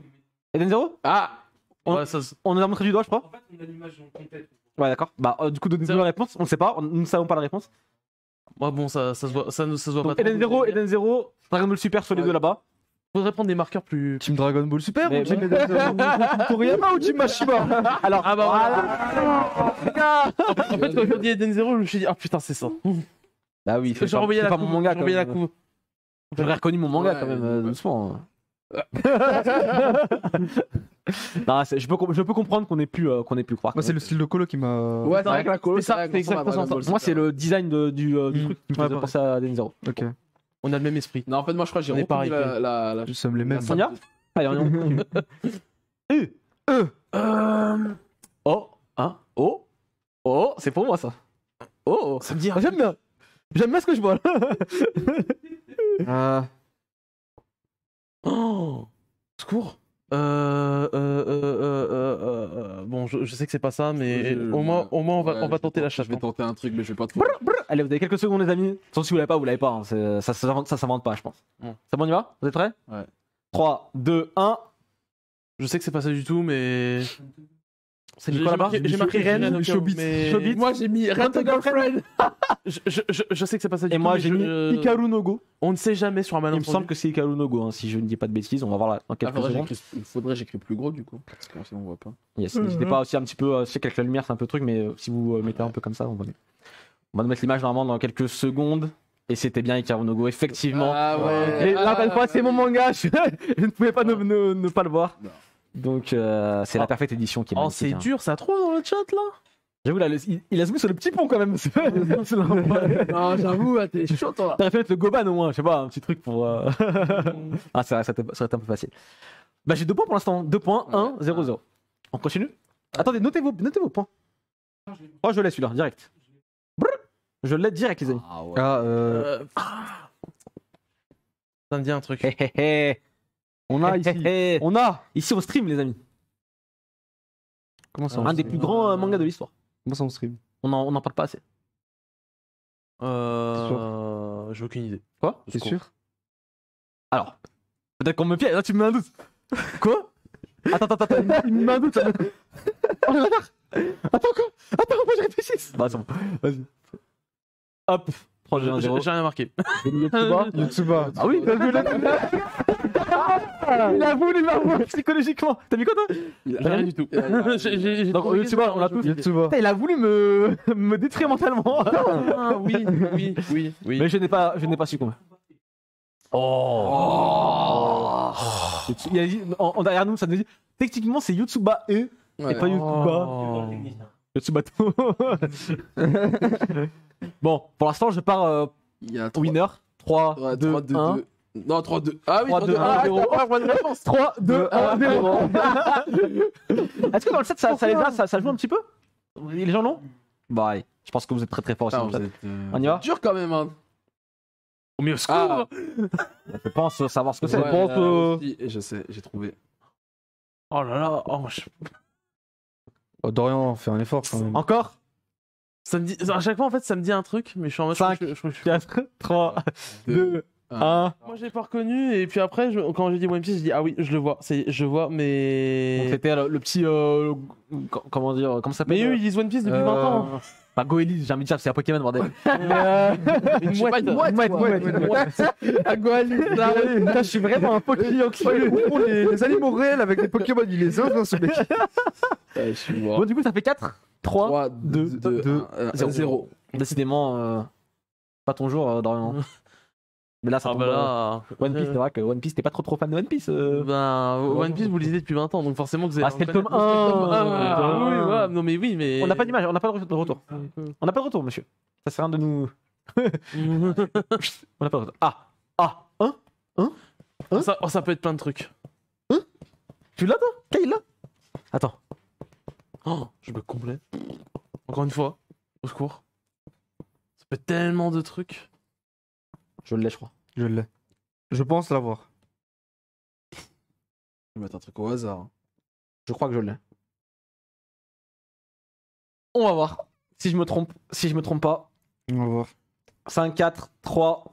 Eden 0? Ah. On- Ouais, ça, On nous a montré du doigt, je crois. En fait, on a l'image complète. Ouais, d'accord. Bah, du coup, donnez-nous C'est- la réponse. On ne sait pas. Nous ne savons pas la réponse. Ouais, bon, ça se voit, ça se voit Donc, pas trop. Eden 0, Dragon Ball Super sur les Ouais. deux là-bas. Faudrait prendre des marqueurs plus. Team Dragon Ball Super Mais- ou Team Toriyama ou Team Mashima? Alors, Ah bah voilà. En fait, quand j'ai dit Eden 0, je me suis dit, ah putain, c'est ça. bah oui, J'ai renvoyé la pas couve. mon manga. J'ai renvoyé la quand couve. J'aurais reconnu mon manga Ouais, quand même, ouais. doucement. Non, je peux comprendre qu'on ait pu croire. Moi, c'est le style de Colo qui m'a. Ouais, c'est vrai que la colo, C'est ça, vrai c'est qu'on ressemble à exactement Dragon Ball Moi, Super. c'est le design du truc qui me faisait pareil. penser à Eden 0. Ok. On a le même esprit. Non, en fait, moi je crois que j'ai On est reconnu pareil, la. Nous sommes les mêmes. On y va? Allez, on y va. Oh, hein, oh, c'est pour moi ça. Oh, Ça me dit. j'aime bien. J'aime bien ce que je vois là. Oh, secours. Bon, je sais que c'est pas ça, mais au moins on va tenter la chasse. Je vais tenter un truc, mais je vais pas trop. Allez, vous avez quelques secondes, les amis. Sauf si vous l'avez pas, vous l'avez pas. Hein. Ça s'invente pas, je pense. Ouais. C'est bon, on y va? Vous êtes prêts? Ouais. 3, 2, 1. Je sais que c'est pas ça du tout, mais. C'est Nicolas là-bas? J'ai marqué Ren, Showbiz. Moi j'ai mis Red Girlfriend. Je sais que c'est pas ça du Et tout. moi, mais j'ai mis Hikaru no Go. On ne sait jamais sur un Il malentendu. me semble que c'est Hikaru no Go, hein, si je ne dis pas de bêtises. On va voir là dans quelques secondes. Il faudrait que j'écris plus gros du coup. Parce que sinon on voit pas. Yes, n'hésitez pas aussi un petit peu. Je sais qu'avec la lumière, c'est un peu truc, mais si vous mettez un peu comme ça, on va mieux. On va nous mettre l'image normalement dans quelques secondes. Et c'était bien Hikaru no Go, effectivement. Ah ouais. Et là, encore une fois, c'est mon manga. Je ne pouvais pas ne pas le voir. Non. Donc, c'est la parfaite édition qui est Oh, magnifique. c'est hein. dur, ça trop dans le chat là. J'avoue, là, il a zoomé sur le petit pont quand même. Non, j'avoue, t'es chaud toi. T'aurais fait mettre le Goban au moins, je sais pas, un petit truc pour. Ah, c'est vrai, ça aurait été un peu facile. Bah, j'ai 2 points pour l'instant. 2 points, 1, 0, 0. On continue? Attendez, notez vos points. Oh, je l'ai celui-là, direct. Brrr. Je l'ai direct, les amis. Ah ouais. Ça me dit un truc. Hé, hé, hé. On a ici. Hé, hé. On a. Ici, on stream, les amis. Comment ça Un des plus grands mangas de l'histoire. Comment ça on stream? On en parle pas assez. J'ai aucune idée. Quoi? T'es sûr? Alors, peut-être qu'on me piège. Là, tu me mets un doute. Quoi? Attends, il me met un doute. Oh, le bâtard. Attends, quoi? Attends, moi je réfléchisse. Bah, c'est bon. Vas-y. Hop. 3-2-1-0. J'ai rien marqué. Yotsuba. Ah oui, il a voulu psychologiquement. T'as mis quoi toi? Rien du tout. Donc Yotsuba, on l'a tous. Yotsuba. Il a voulu me détruire mentalement. Ah, oui. Mais je n'ai pas succombé. Oh. Il a dit, derrière nous, ça nous dit techniquement c'est Yotsuba et pas Yotsuba. Yotsubato. Bon, pour l'instant, je pars winner. 3, 2, 1. Non, 3-2. Ah oui, 3, 2, 1, 0. 3, 2, 1, 0. Est-ce que dans le set, ça joue un petit peu? Les gens l'ont? Bah, ouais. Je pense que vous êtes très forts aussi. On y va? Dur quand même, hein. Au mieux secours. Je pense savoir ce que c'est. Je sais, j'ai trouvé. Oh là là. Dorian fait un effort quand même. Encore? Ça me dit... À chaque fois, en fait, ça me dit un truc, mais je suis en mode... 5, 4, 3, 2, 1. Moi, j'ai pas reconnu, et puis après, quand j'ai dit One Piece, j'ai dit ah oui, je vois, mais. Donc c'était le petit. Comment dire? Comment ça s'appelle? Mais eux, ils disent One Piece depuis 20 ans. Bah, Goélis, j'ai envie de dire, c'est un Pokémon, bordel. Une mouette. Un Goélis, là, je suis vraiment un Pokémon. Les animaux réels avec des Pokémon, il les a, ce mec. Je suis mort. Bon, du coup, ça fait 4, 3, 2, 0. Décidément, pas ton jour, Dorian. Mais là, ça tombe, One Piece, c'est vrai que One Piece, t'es pas trop fan de One Piece. One Piece, vous lisez depuis 20 ans, donc forcément que vous avez. Ah, c'était le tome 1. Oui, ouais, non, mais oui, mais. On n'a pas d'image, on n'a pas de retour. On n'a pas de retour, monsieur. Ça sert à rien de nous. On n'a pas de retour. Ça peut être plein de trucs. Tu l'as, toi? Kyle, là? Attends. Oh, je me comblais. Encore une fois, au secours. Ça peut être tellement de trucs. Je l'ai, je crois. Je l'ai. Je pense l'avoir. Je vais mettre un truc au hasard. Je crois que je l'ai. On va voir. Si je me trompe pas. On va voir. 5, 4, 3,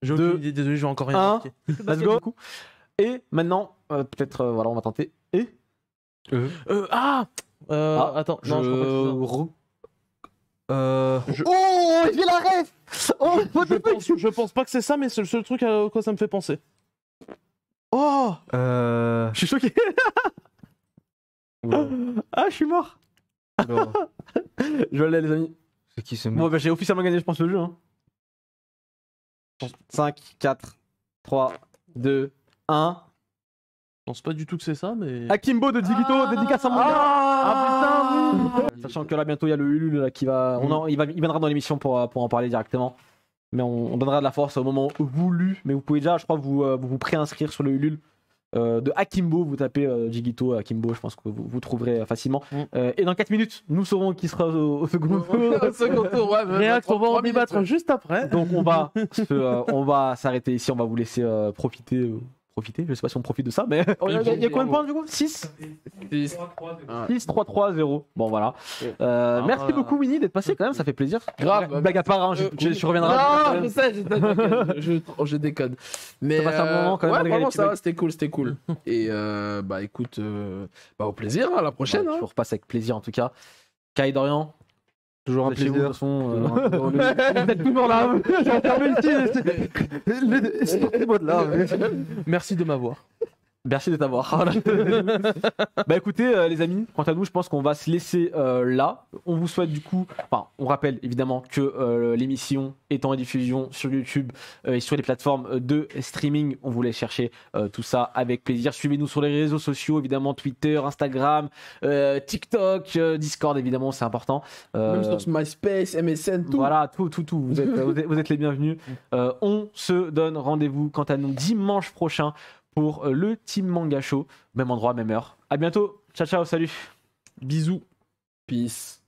J'ai 2, aucune idée, désolé, j'ai encore rien 1. Let's go. Et maintenant, peut-être, voilà, on va tenter. Et attends, non, je crois pas que c'est ça. Oh, j'ai la ref. Oh, je pense pas que c'est ça, mais c'est le seul truc à quoi ça me fait penser. Oh, je suis choqué. Ah, je suis mort. Je l'ai, les amis. C'est qui ce Bon, mec? bah, j'ai officiellement gagné, je pense, le jeu. 5, 4, 3, 2, 1. Je pense pas du tout que c'est ça, mais. Akimbo de Digito, dédicace à mon gars. Ah putain, oui. Sachant que là, bientôt, il y a le Ulule là, qui va. Il viendra dans l'émission pour en parler directement. Mais on donnera de la force au moment voulu. Mais vous pouvez déjà, je crois, vous préinscrire sur le Ulule. De Akimbo, vous tapez Digito Akimbo, je pense que vous trouverez facilement. Et dans 4 minutes, nous saurons qui sera au second tour. Second tour, ouais. Réact, on va en débattre juste après. Donc on va s'arrêter ici, on va vous laisser profiter. Je sais pas si on profite de ça, mais il y a combien de points du coup? 6 3, 3, 0. Bon voilà. Merci beaucoup Winnie d'être passé quand même, ça fait plaisir. Grave. Blague à part, hein, je reviendrai. Non, je sais, je déconne. Mais Ça passe un moment quand même, malgré vraiment, les ça va, c'était cool. Et bah écoute, au plaisir, à la prochaine. Je vous repasse avec plaisir en tout cas. Kai Dorian. Toujours un Chez vous, de plaisir. toute façon, vous êtes toujours là. J'ai enfermé le Sortez-moi de là. Merci de m'avoir. Merci de t'avoir. Bah écoutez les amis, quant à nous je pense qu'on va se laisser là. On vous souhaite du coup, enfin on rappelle évidemment que l'émission est en diffusion sur YouTube et sur les plateformes de streaming. On voulait chercher tout ça avec plaisir. Suivez-nous sur les réseaux sociaux évidemment, Twitter, Instagram, TikTok, Discord évidemment c'est important. Même sur MySpace, MSN, tout. Voilà, tout. Vous êtes les bienvenus. On se donne rendez-vous quant à nous dimanche prochain pour le Team Manga Show. Même endroit, même heure. À bientôt. Ciao, ciao, salut. Bisous. Peace.